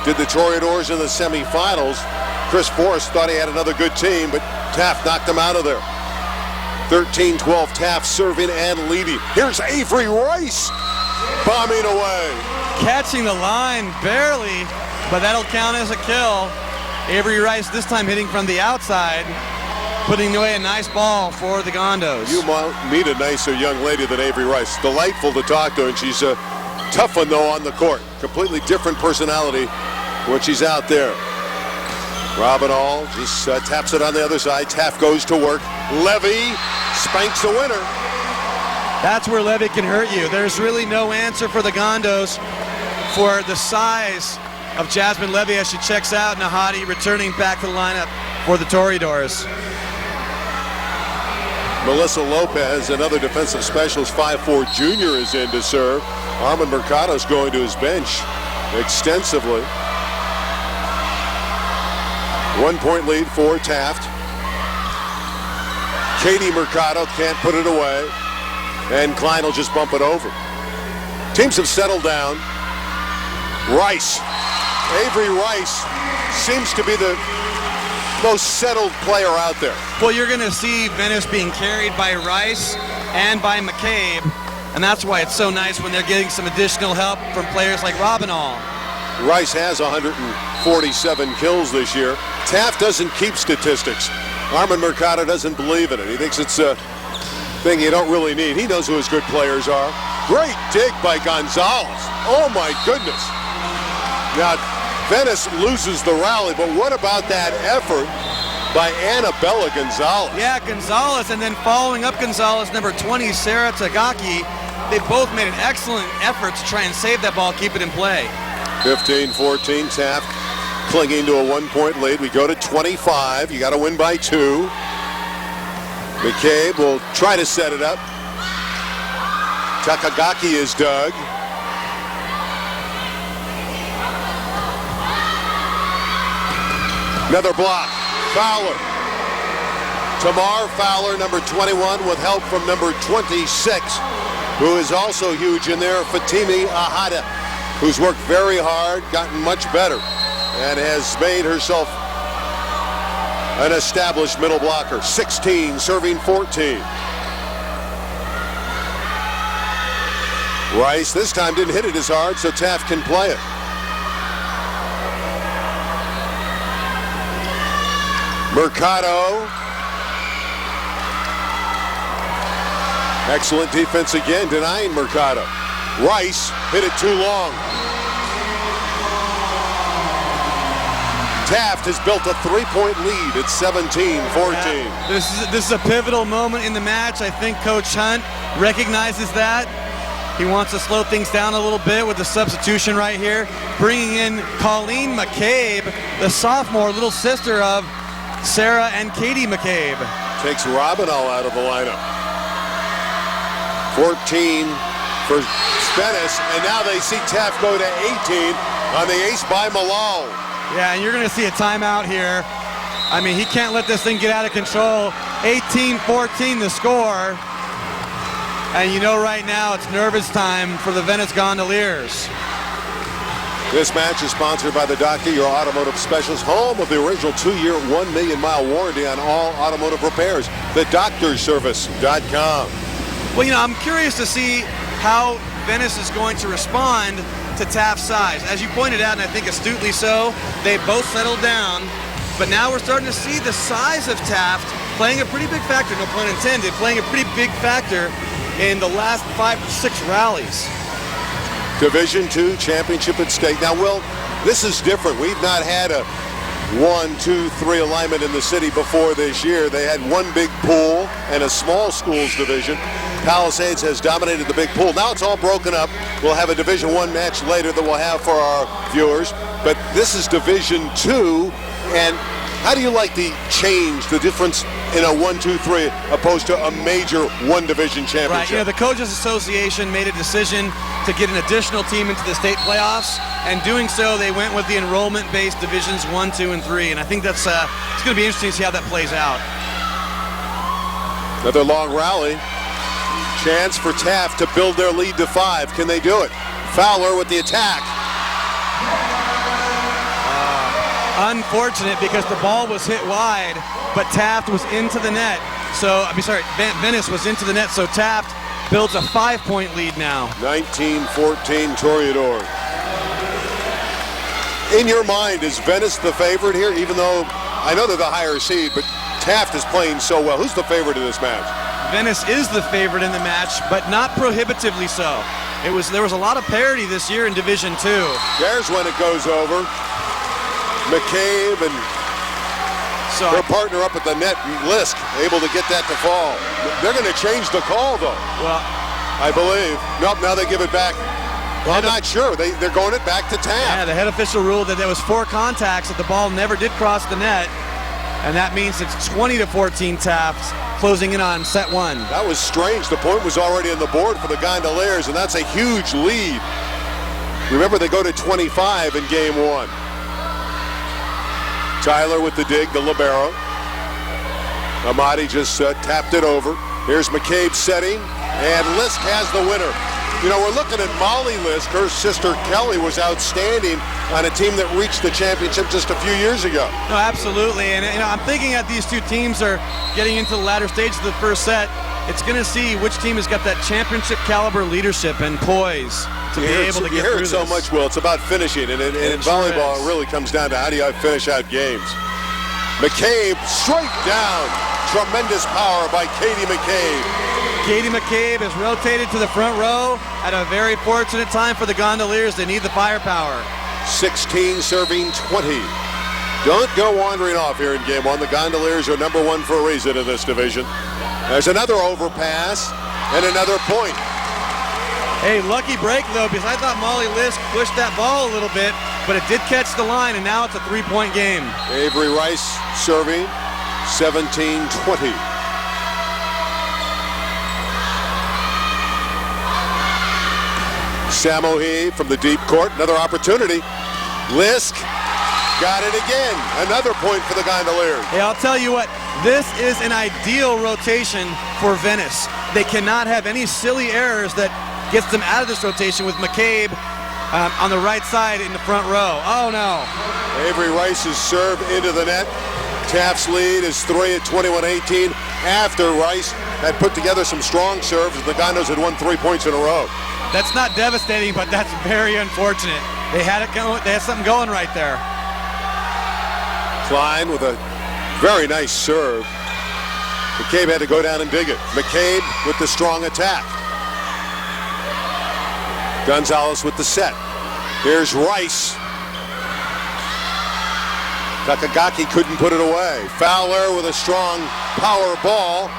Did the Toreadors in the semifinals. Chris Forrest thought he had another good team, but Taft knocked him out of there. 13-12 Taft serving and leading. Here's Avery Rice bombing away. Catching the line barely, but that'll count as a kill. Avery Rice this time hitting from the outside, putting away a nice ball for the Gondos. You might meet a nicer young lady than Avery Rice. Delightful to talk to, and she's a tough one though on the court. Completely different personality when she's out there. Robinall just taps it on the other side. Taft goes to work. Levy spanks the winner. That's where Levy can hurt you. There's really no answer for the Gondos for the size of Jasmine Levy as she checks out. Nahadi returning back to the lineup for the Toreadors. Melissa Lopez, another defensive specialist, 5'4" junior, is in to serve. Armand Mercado's going to his bench extensively. 1-point lead for Taft. Katie Mercado can't put it away, and Klein will just bump it over. Teams have settled down. Rice. Avery Rice seems to be the most settled player out there. Well, you're going to see Venice being carried by Rice and by McCabe, and that's why it's so nice when they're getting some additional help from players like Robinall. Rice has 147 kills this year. Taft doesn't keep statistics. Armand Mercado doesn't believe in it. He thinks it's a thing you don't really need. He knows who his good players are. Great dig by Gonzalez. Oh my goodness. Now, Venice loses the rally, but what about that effort by Annabella Gonzalez? Yeah, Gonzalez, and then following up Gonzalez, number 20, Sarah Tagaki. They both made an excellent effort to try and save that ball, keep it in play. 15-14, Taft clinging to a 1-point lead. We go to 25. You got to win by 2. McCabe will try to set it up. Takagaki is dug. Another block. Fowler. Tamar Fowler, number 21, with help from number 26, who is also huge in there, Fatimi Ahada, who's worked very hard, gotten much better, and has made herself an established middle blocker. 16, serving 14. Rice this time didn't hit it as hard, so Taft can play it. Mercado. Excellent defense again, denying Mercado. Rice hit it too long. Taft has built a 3-point lead at 17-14. Yeah, this is a pivotal moment in the match. I think Coach Hunt recognizes that. He wants to slow things down a little bit with the substitution right here, bringing in Colleen McCabe, the sophomore, little sister of Sarah and Katie McCabe. Takes Robinall out of the lineup. 14 for Venice, and now they see Taft go to 18 on the ace by Malal. Yeah, and you're going to see a timeout here. I mean, he can't let this thing get out of control. 18-14 the score. And you know right now it's nervous time for the Venice Gondoliers. This match is sponsored by the Doctor, your automotive specialist, home of the original 2-year, 1 million-mile warranty on all automotive repairs. TheDoctorService.com. Well, you know, I'm curious to see how Venice is going to respond to Taft's size. As you pointed out, and I think astutely so, they both settled down. But now we're starting to see the size of Taft playing a pretty big factor, no pun intended, playing a pretty big factor in the last 5 or 6 rallies. Division II championship at stake. Now, Will, this is different. We've not had a 1, 2, 3 alignment in the city before this year. They had one big pool and a small schools division. Palisades has dominated the big pool. Now it's all broken up. We'll have a Division I match later that we'll have for our viewers. But this is Division II, and how do you like the change, the difference in a 1, 2, 3 opposed to a major one-division championship? Right, you know, the Coaches Association made a decision to get an additional team into the state playoffs, and doing so, they went with the enrollment-based Divisions 1, 2, and 3, and I think that's it's going to be interesting to see how that plays out. Another long rally. Chance for Taft to build their lead to 5. Can they do it? Fowler with the attack. Unfortunate because the ball was hit wide, but Taft was into the net. So, Venice was into the net, so Taft builds a 5-point lead now. 19-14 Toreadors. In your mind, is Venice the favorite here, even though I know they're the higher seed, but Taft is playing so well? Who's the favorite in this match? Venice is the favorite in the match, but not prohibitively so. There was a lot of parity this year in Division II. There's when it goes over. McCabe and her partner up at the net, Lisk, able to get that to fall. They're going to change the call, though. Well, I believe. Nope, now they give it back. Well, I'm not sure. They're going it back to Taft. Yeah, the head official ruled that there was 4 contacts, that the ball never did cross the net. And that means it's 20-14 Taft, closing in on set 1. That was strange. The point was already on the board for the Gondoliers, and that's a huge lead. Remember, they go to 25 in game 1. Tyler with the dig, the libero. Amati just tapped it over. Here's McCabe setting, and Lisk has the winner. You know, we're looking at Molly Lisk. Her sister Kelly was outstanding on a team that reached the championship just a few years ago. No, absolutely. And you know, I'm thinking that these two teams are getting into the latter stages of the first set. It's going to see which team has got that championship caliber leadership and poise to be able to get through this. You hear it so much, Will. It's about finishing, and in volleyball, it really comes down to how do you finish out games. McCabe straight down. Tremendous power by Katie McCabe. Katie McCabe is rotated to the front row at a very fortunate time for the Gondoliers. They need the firepower. 16 serving 20. Don't go wandering off here in game one. The Gondoliers are #1 for a reason in this division. There's another overpass and another point. Hey, lucky break though, because I thought Molly Lisk pushed that ball a little bit, but it did catch the line, and now it's a 3-point game. Avery Rice serving 17-20. Samohi from the deep court, another opportunity. Lisk got it again. Another point for the Gondoliers. Hey, I'll tell you what, this is an ideal rotation for Venice. They cannot have any silly errors that gets them out of this rotation with McCabe on the right side in the front row. Oh no. Avery Rice's serve into the net. Taft's lead is 3 at 21-18 after Rice had put together some strong serves. The Gondos had won 3 points in a row. That's not devastating, but that's very unfortunate. They had it going, they had something going right there. Klein with a very nice serve. McCabe had to go down and dig it. McCabe with the strong attack. Gonzalez with the set. Here's Rice. Takagaki couldn't put it away. Fowler with a strong power ball.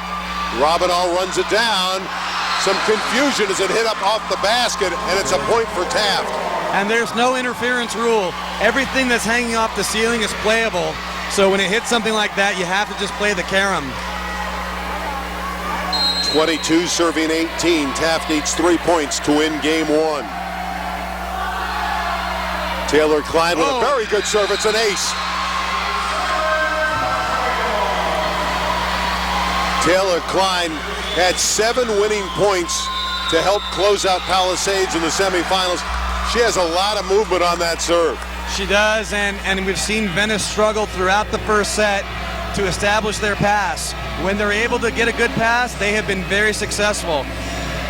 Robinall runs it down. Some confusion as it hit up off the basket, and it's a point for Taft. And there's no interference rule. Everything that's hanging off the ceiling is playable. So when it hits something like that, you have to just play the carom. 22 serving 18. Taft needs 3 points to win game one. Taylor Klein with a very good serve. It's an ace. Taylor Klein had 7 winning points to help close out Palisades in the semifinals. She has a lot of movement on that serve. She does, and we've seen Venice struggle throughout the first set to establish their pass. When they're able to get a good pass, they have been very successful.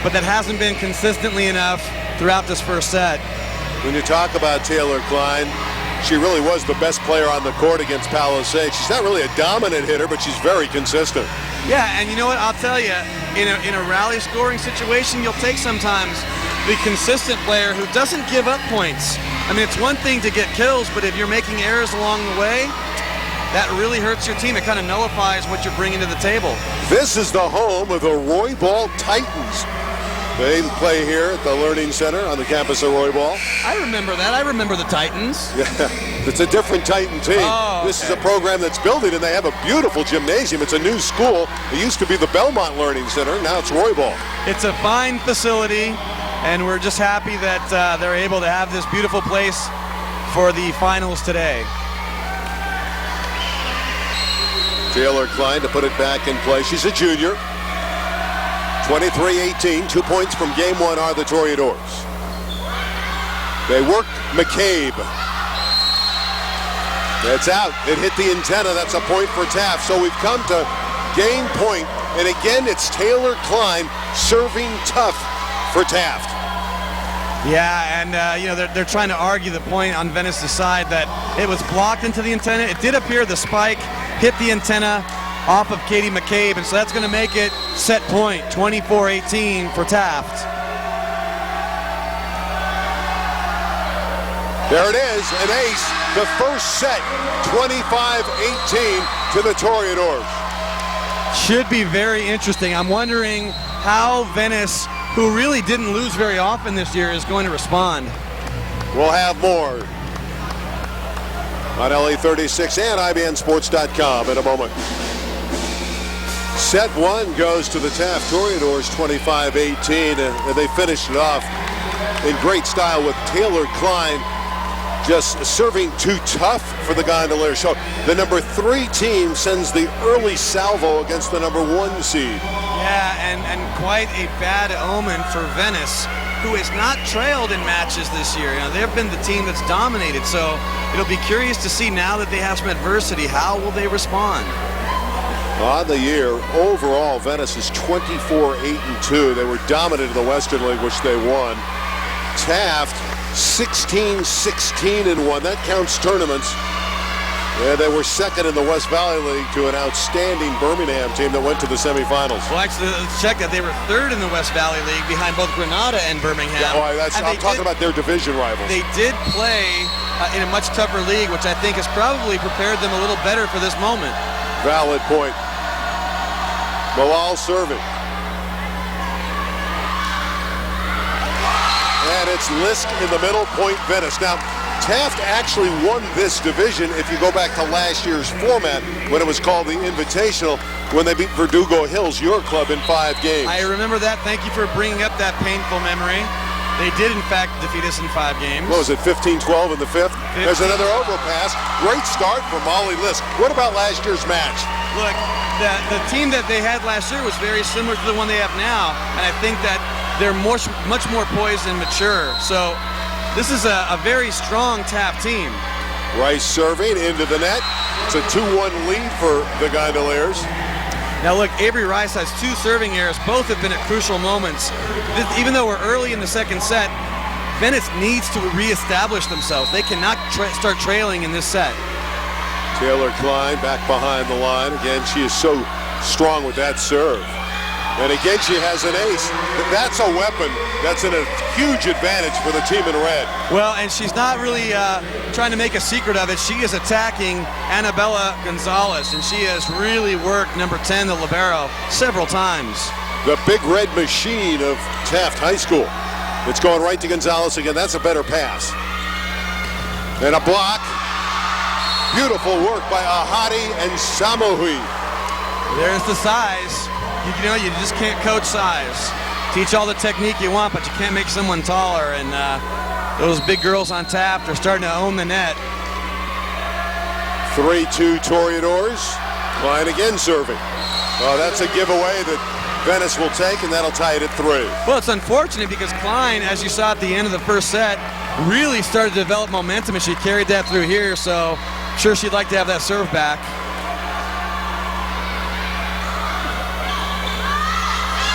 But that hasn't been consistently enough throughout this first set. When you talk about Taylor Klein, she really was the best player on the court against Palisades. She's not really a dominant hitter, but she's very consistent. Yeah, and you know what? I'll tell you, in a rally scoring situation, you'll take sometimes the consistent player who doesn't give up points. I mean, it's one thing to get kills, but if you're making errors along the way, that really hurts your team. It kind of nullifies what you're bringing to the table. This is the home of the Volleyball Titans. They play here at the Learning Center on the campus of Volleyball. I remember that. I remember the Titans. Yeah, it's a different Titan team. Oh, This is a program that's building, and they have a beautiful gymnasium. It's a new school. It used to be the Belmont Learning Center. Now it's Volleyball. It's a fine facility, and we're just happy that they're able to have this beautiful place for the finals today. Taylor Klein to put it back in play. She's a junior. 23-18, 2 points from game one are the Toreadors. They work McCabe. That's out. It hit the antenna. That's a point for Taft. So we've come to game point. And again, it's Taylor Klein serving tough for Taft. Yeah, and you know, they're trying to argue the point on Venice's side that it was blocked into the antenna. It did appear the spike hit the antenna off of Katie McCabe, and so that's going to make it set point, 24-18 for Taft. There it is, an ace. The first set, 25-18 to the Toreadors. Should be very interesting. I'm wondering how Venice, who really didn't lose very often this year, is going to respond. We'll have more on LA 36 and IBNSports.com in a moment. Set one goes to the Taft Toreadors, 25-18, and they finished it off in great style with Taylor Klein just serving too tough for the Gondoliers. So the number 3 team sends the early salvo against the number 1 seed. Yeah, and quite a bad omen for Venice, who has not trailed in matches this year. You know, they've been the team that's dominated, so it'll be curious to see now that they have some adversity, how will they respond? On the year, overall, Venice is 24-8-2. They were dominant in the Western League, which they won. Taft, 16-16-1. That counts tournaments. And they were second in the West Valley League to an outstanding Birmingham team that went to the semifinals. Well, actually, let's check that. They were third in the West Valley League behind both Granada and Birmingham. Yeah, well, I'm talking about their division rivals. They did play in a much tougher league, which I think has probably prepared them a little better for this moment. Valid point. Malal serving. And it's Lisk in the middle, point Venice. Now, Taft actually won this division if you go back to last year's format when it was called the Invitational, when they beat Verdugo Hills, your club, in 5 games. I remember that. Thank you for bringing up that painful memory. They did, in fact, defeat us in 5 games. What was it, 15-12 in the 5th? There's another overpass. Great start for Molly Lisk. What about last year's match? Look, the team that they had last year was very similar to the one they have now, and I think that they're much more poised and mature. So this is a very strong Taft team. Rice serving into the net. It's a 2-1 lead for the Gondoliers. Now look, Avery Rice has 2 serving errors. Both have been at crucial moments. Even though we're early in the second set, Venice needs to reestablish themselves. They cannot start trailing in this set. Taylor Klein back behind the line. Again, she is so strong with that serve. And again, she has an ace. That's a weapon. That's a huge advantage for the team in red. Well, and she's not really trying to make a secret of it. She is attacking Annabella Gonzalez, and she has really worked number 10, the libero, several times. The big red machine of Taft High School. It's going right to Gonzalez again. That's a better pass. And a block. Beautiful work by Ahadi and Samohi. There's the size. You know, you just can't coach size. Teach all the technique you want, but you can't make someone taller. And those big girls on Taft are starting to own the net. 3-2 Toreadors. Klein again serving. Oh, that's a giveaway that Venice will take, and that'll tie it at 3. Well, it's unfortunate because Klein, as you saw at the end of the first set, really started to develop momentum, and she carried that through here. So I'm sure she'd like to have that serve back.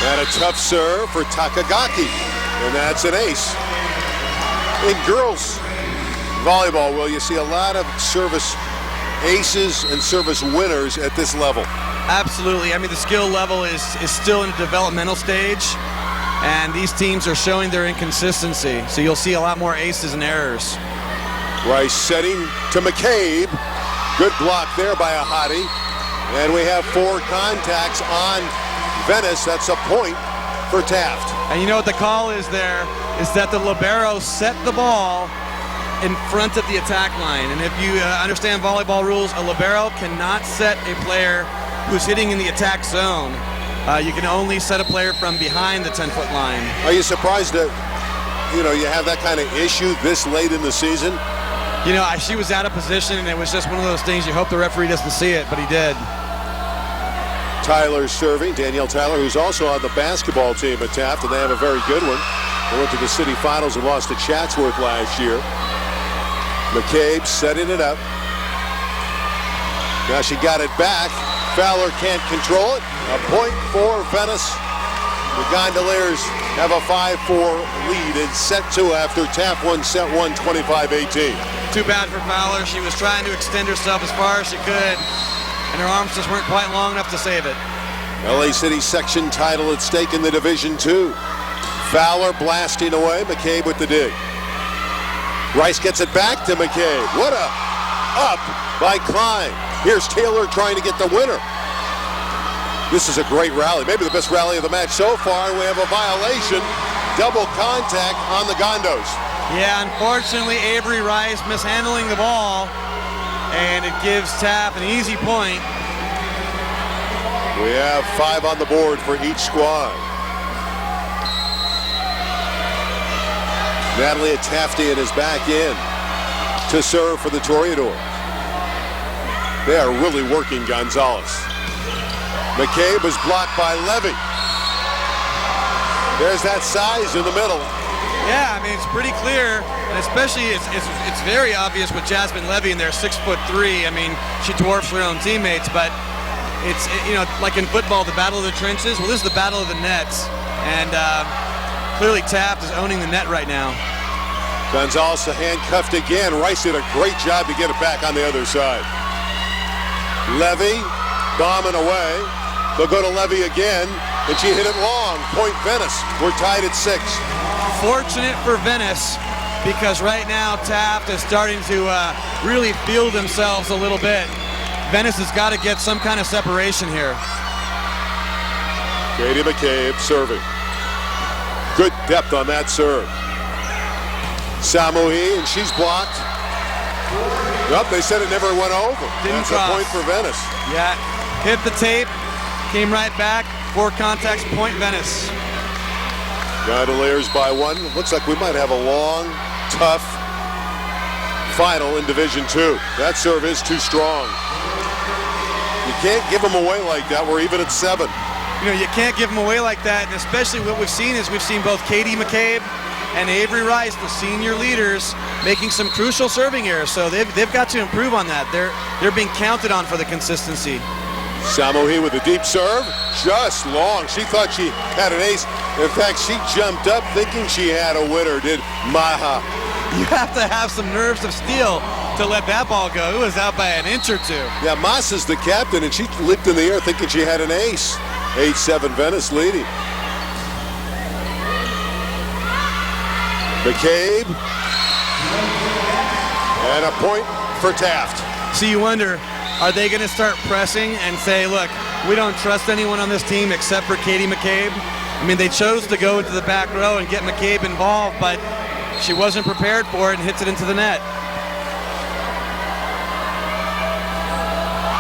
And a tough serve for Takagaki, and that's an ace. In girls volleyball, Will, you see a lot of service aces and service winners at this level. Absolutely. I mean, the skill level is still in a developmental stage, and these teams are showing their inconsistency. So you'll see a lot more aces and errors. Rice setting to McCabe. Good block there by Ahadi. And we have 4 contacts on Venice. That's a point for Taft. And you know what the call is there? Is that the libero set the ball in front of the attack line. And if you understand volleyball rules, a libero cannot set a player who's hitting in the attack zone. You can only set a player from behind the 10-foot line. Are you surprised that, you have that kind of issue this late in the season? She was out of position, and it was just one of those things you hope the referee doesn't see it, but he did. Tyler serving, Danielle Tyler, who's also on the basketball team at Taft, and they have a very good one. They went to the city finals and lost to Chatsworth last year. McCabe setting it up. Now she got it back. Fowler can't control it. A point for Venice. The Gondoliers have a 5-4 lead in set 2 after Taft won set 1, 25-18. Too bad for Fowler. She was trying to extend herself as far as she could, and her arms just weren't quite long enough to save it. LA City section title at stake in the Division 2. Fowler blasting away. McCabe with the dig. Rice gets it back to McCabe. What a up by Klein. Here's Taylor trying to get the winner. This is a great rally, maybe the best rally of the match so far, and we have a violation. Double contact on the Gondos. Yeah, unfortunately, Avery Rice mishandling the ball, and it gives Taft an easy point. We have 5 on the board for each squad. Natalia Taftian is back in. to serve for the Toreadors. They are really working Gonzalez. McCabe is blocked by Levy. There's that size in the middle. Yeah, I mean, it's pretty clear, and especially it's very obvious with Jasmine Levy in there, 6'3". I mean, she dwarfs her own teammates, but it's, you know, like in football, the battle of the trenches. Well, this is the battle of the nets, and clearly Taft is owning the net right now. Gonzalez handcuffed again. Rice did a great job to get it back on the other side. Levy bombing away. They'll go to Levy again, and she hit it long. Point Venice. We're tied at 6. Fortunate for Venice, because right now Taft is starting to really feel themselves a little bit. Venice has got to get some kind of separation here. Katie McCabe serving. Good depth on that serve. Samuhi, and she's blocked. Nope, they said it never went over. Didn't That's cross. a point for Venice. Yeah, hit the tape, came right back. 4 contacts, point Venice. Gondoliers by 1. Looks like we might have a long, tough final in Division II. That serve is too strong. You can't give them away like that. We're even at 7. You know, you can't give them away like that, and especially what we've seen is we've seen both Katie McCabe and Avery Rice, the senior leaders, making some crucial serving errors. So they've got to improve on that. They're being counted on for the consistency. Samuhi with a deep serve, just long. She thought she had an ace. In fact, she jumped up thinking she had a winner, did Maha. You have to have some nerves of steel to let that ball go. It was out by an inch or 2. Yeah, Masa's the captain, and she leaped in the air thinking she had an ace. 8-7 Venice leading. McCabe. And a point for Taft. So you wonder, are they going to start pressing and say, look, we don't trust anyone on this team except for Katie McCabe? I mean, they chose to go into the back row and get McCabe involved, but she wasn't prepared for it and hits it into the net.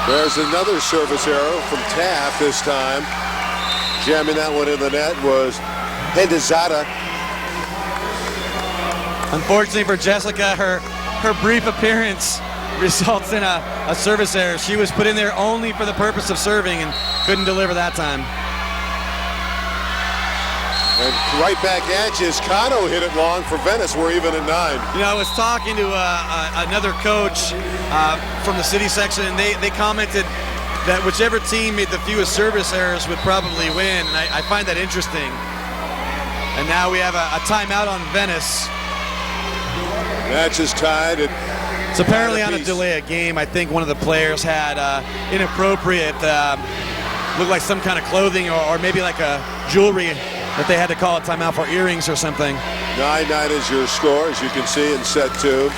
There's another service error from Taft this time. Jamming that one in the net was Hedizada. Unfortunately for Jessica, her brief appearance results in a service error. She was put in there only for the purpose of serving and couldn't deliver that time. And right back at you, Cano hit it long for Venice. We're even at 9. You know, I was talking to another coach from the city section, and they commented that whichever team made the fewest service errors would probably win, and I find that interesting. And now we have a timeout on Venice. Match is tied at. It's apparently on a delay of game. I think one of the players had inappropriate, looked like some kind of clothing or maybe like a jewelry that they had to call a timeout for, earrings or something. 9-9 is your score, as you can see in set 2.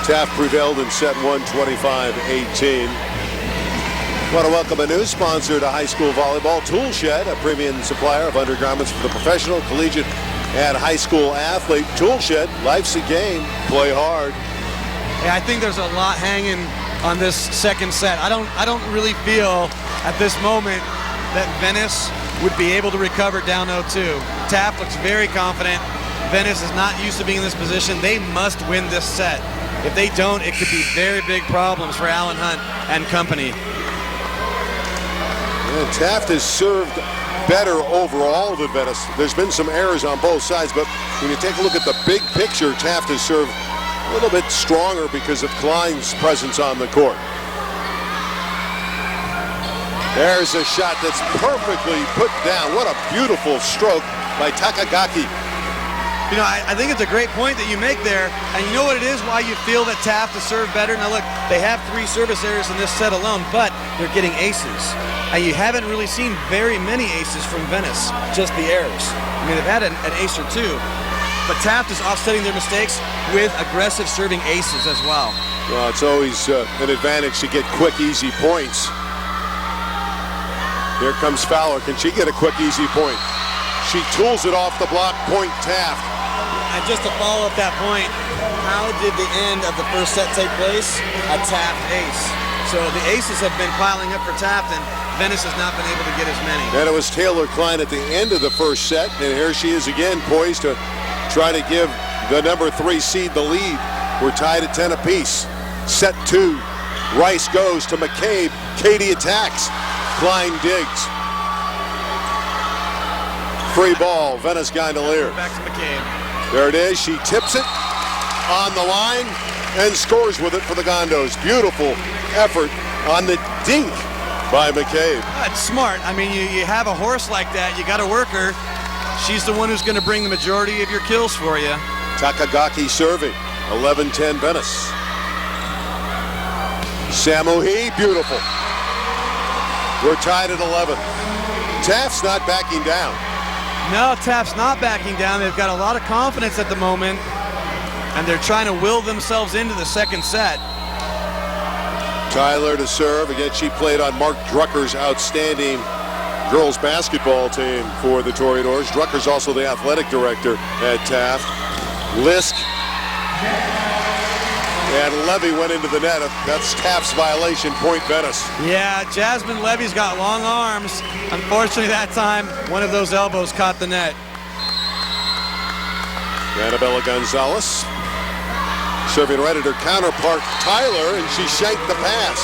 Taft prevailed in set 1, 25-18. Want to welcome a new sponsor to high school volleyball, Tool Shed, a premium supplier of undergarments for the professional, collegiate, and high school athlete. Tool Shed, life's a game, play hard. Yeah, I think there's a lot hanging on this second set. I don't really feel at this moment that Venice would be able to recover down 0-2. Taft looks very confident. Venice is not used to being in this position. They must win this set. If they don't, it could be very big problems for Alan Hunt and company. Yeah, Taft has served better overall than Venice. There's been some errors on both sides, but when you take a look at the big picture, Taft has served a little bit stronger because of Klein's presence on the court. There's a shot that's perfectly put down. What a beautiful stroke by Takagaki. You know, I think it's a great point that you make there, and you know what it is, why you feel that Taft has served better? Now look, they have 3 service errors in this set alone, but they're getting aces. And you haven't really seen very many aces from Venice, just the errors. I mean, they've had an ace or 2, but Taft is offsetting their mistakes with aggressive serving aces as well. Well, it's always an advantage to get quick, easy points. Here comes Fowler. Can she get a quick, easy point? She tools it off the block, point Taft. And just to follow up that point, how did the end of the first set take place? A Taft ace. So the aces have been piling up for Taft, and Venice has not been able to get as many. And it was Taylor Klein at the end of the first set, and here she is again, poised to try to give the number 3 seed the lead. We're tied at 10 apiece. Set 2. Rice goes to McCabe. Katie attacks. Klein digs. Free ball, Venice Gondolier. Back to McCabe. There it is. She tips it on the line and scores with it for the Gondos. Beautiful effort on the dink by McCabe. That's smart. I mean, you have a horse like that, you got to work her. She's the one who's going to bring the majority of your kills for you. Takagaki serving. 11-10 Venice. Samuhi, beautiful. We're tied at 11. Taft's not backing down. No, Taft's not backing down. They've got a lot of confidence at the moment, and they're trying to will themselves into the second set. Tyler to serve. Again, she played on Mark Drucker's outstanding girls basketball team for the Toreadors. Drucker's also the athletic director at Taft. Lisk. And Levy went into the net. That's Taft's violation. Point Venice. Yeah, Jasmine Levy's got long arms. Unfortunately, that time, one of those elbows caught the net. Annabella Gonzalez serving right at her counterpart, Tyler, and she shanked the pass.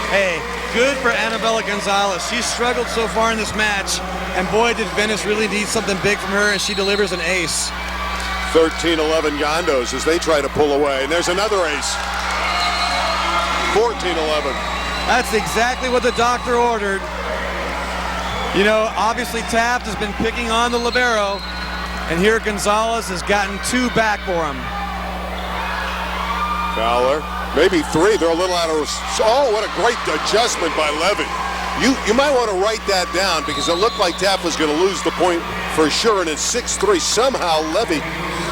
Hey, good for Annabella Gonzalez. She's struggled so far in this match, and boy, did Venice really need something big from her, and she delivers an ace. 13-11 Gondos as they try to pull away, and there's another ace. 14-11. That's exactly what the doctor ordered. You know, obviously Taft has been picking on the libero, and here Gonzalez has gotten 2 back for him. Fowler, maybe 3. They're a little out of... Oh, what a great adjustment by Levy. You might want to write that down because it looked like Taft was going to lose the point for sure, and it's 6-3. Somehow Levy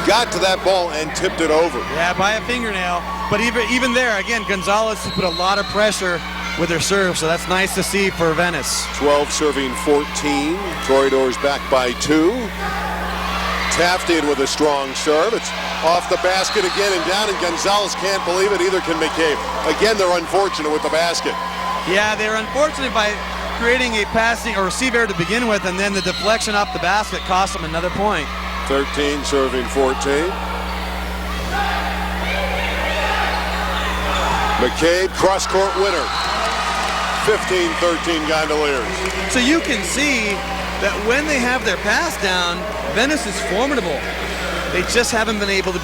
got to that ball and tipped it over. Yeah, by a fingernail. But even there, again, Gonzalez has put a lot of pressure with her serve, so that's nice to see for Venice. 12 serving 14. Toreadors back by 2. Taft in with a strong serve. It's off the basket again and down, and Gonzalez can't believe it. Either can McCabe. Again, they're unfortunate with the basket. Yeah, they're unfortunate by creating a passing or receive error to begin with, and then the deflection off the basket cost them another point. 13 serving 14. McCabe, cross-court winner. 15-13 Gondoliers. So you can see that when they have their pass down, Venice is formidable. They just haven't been able to be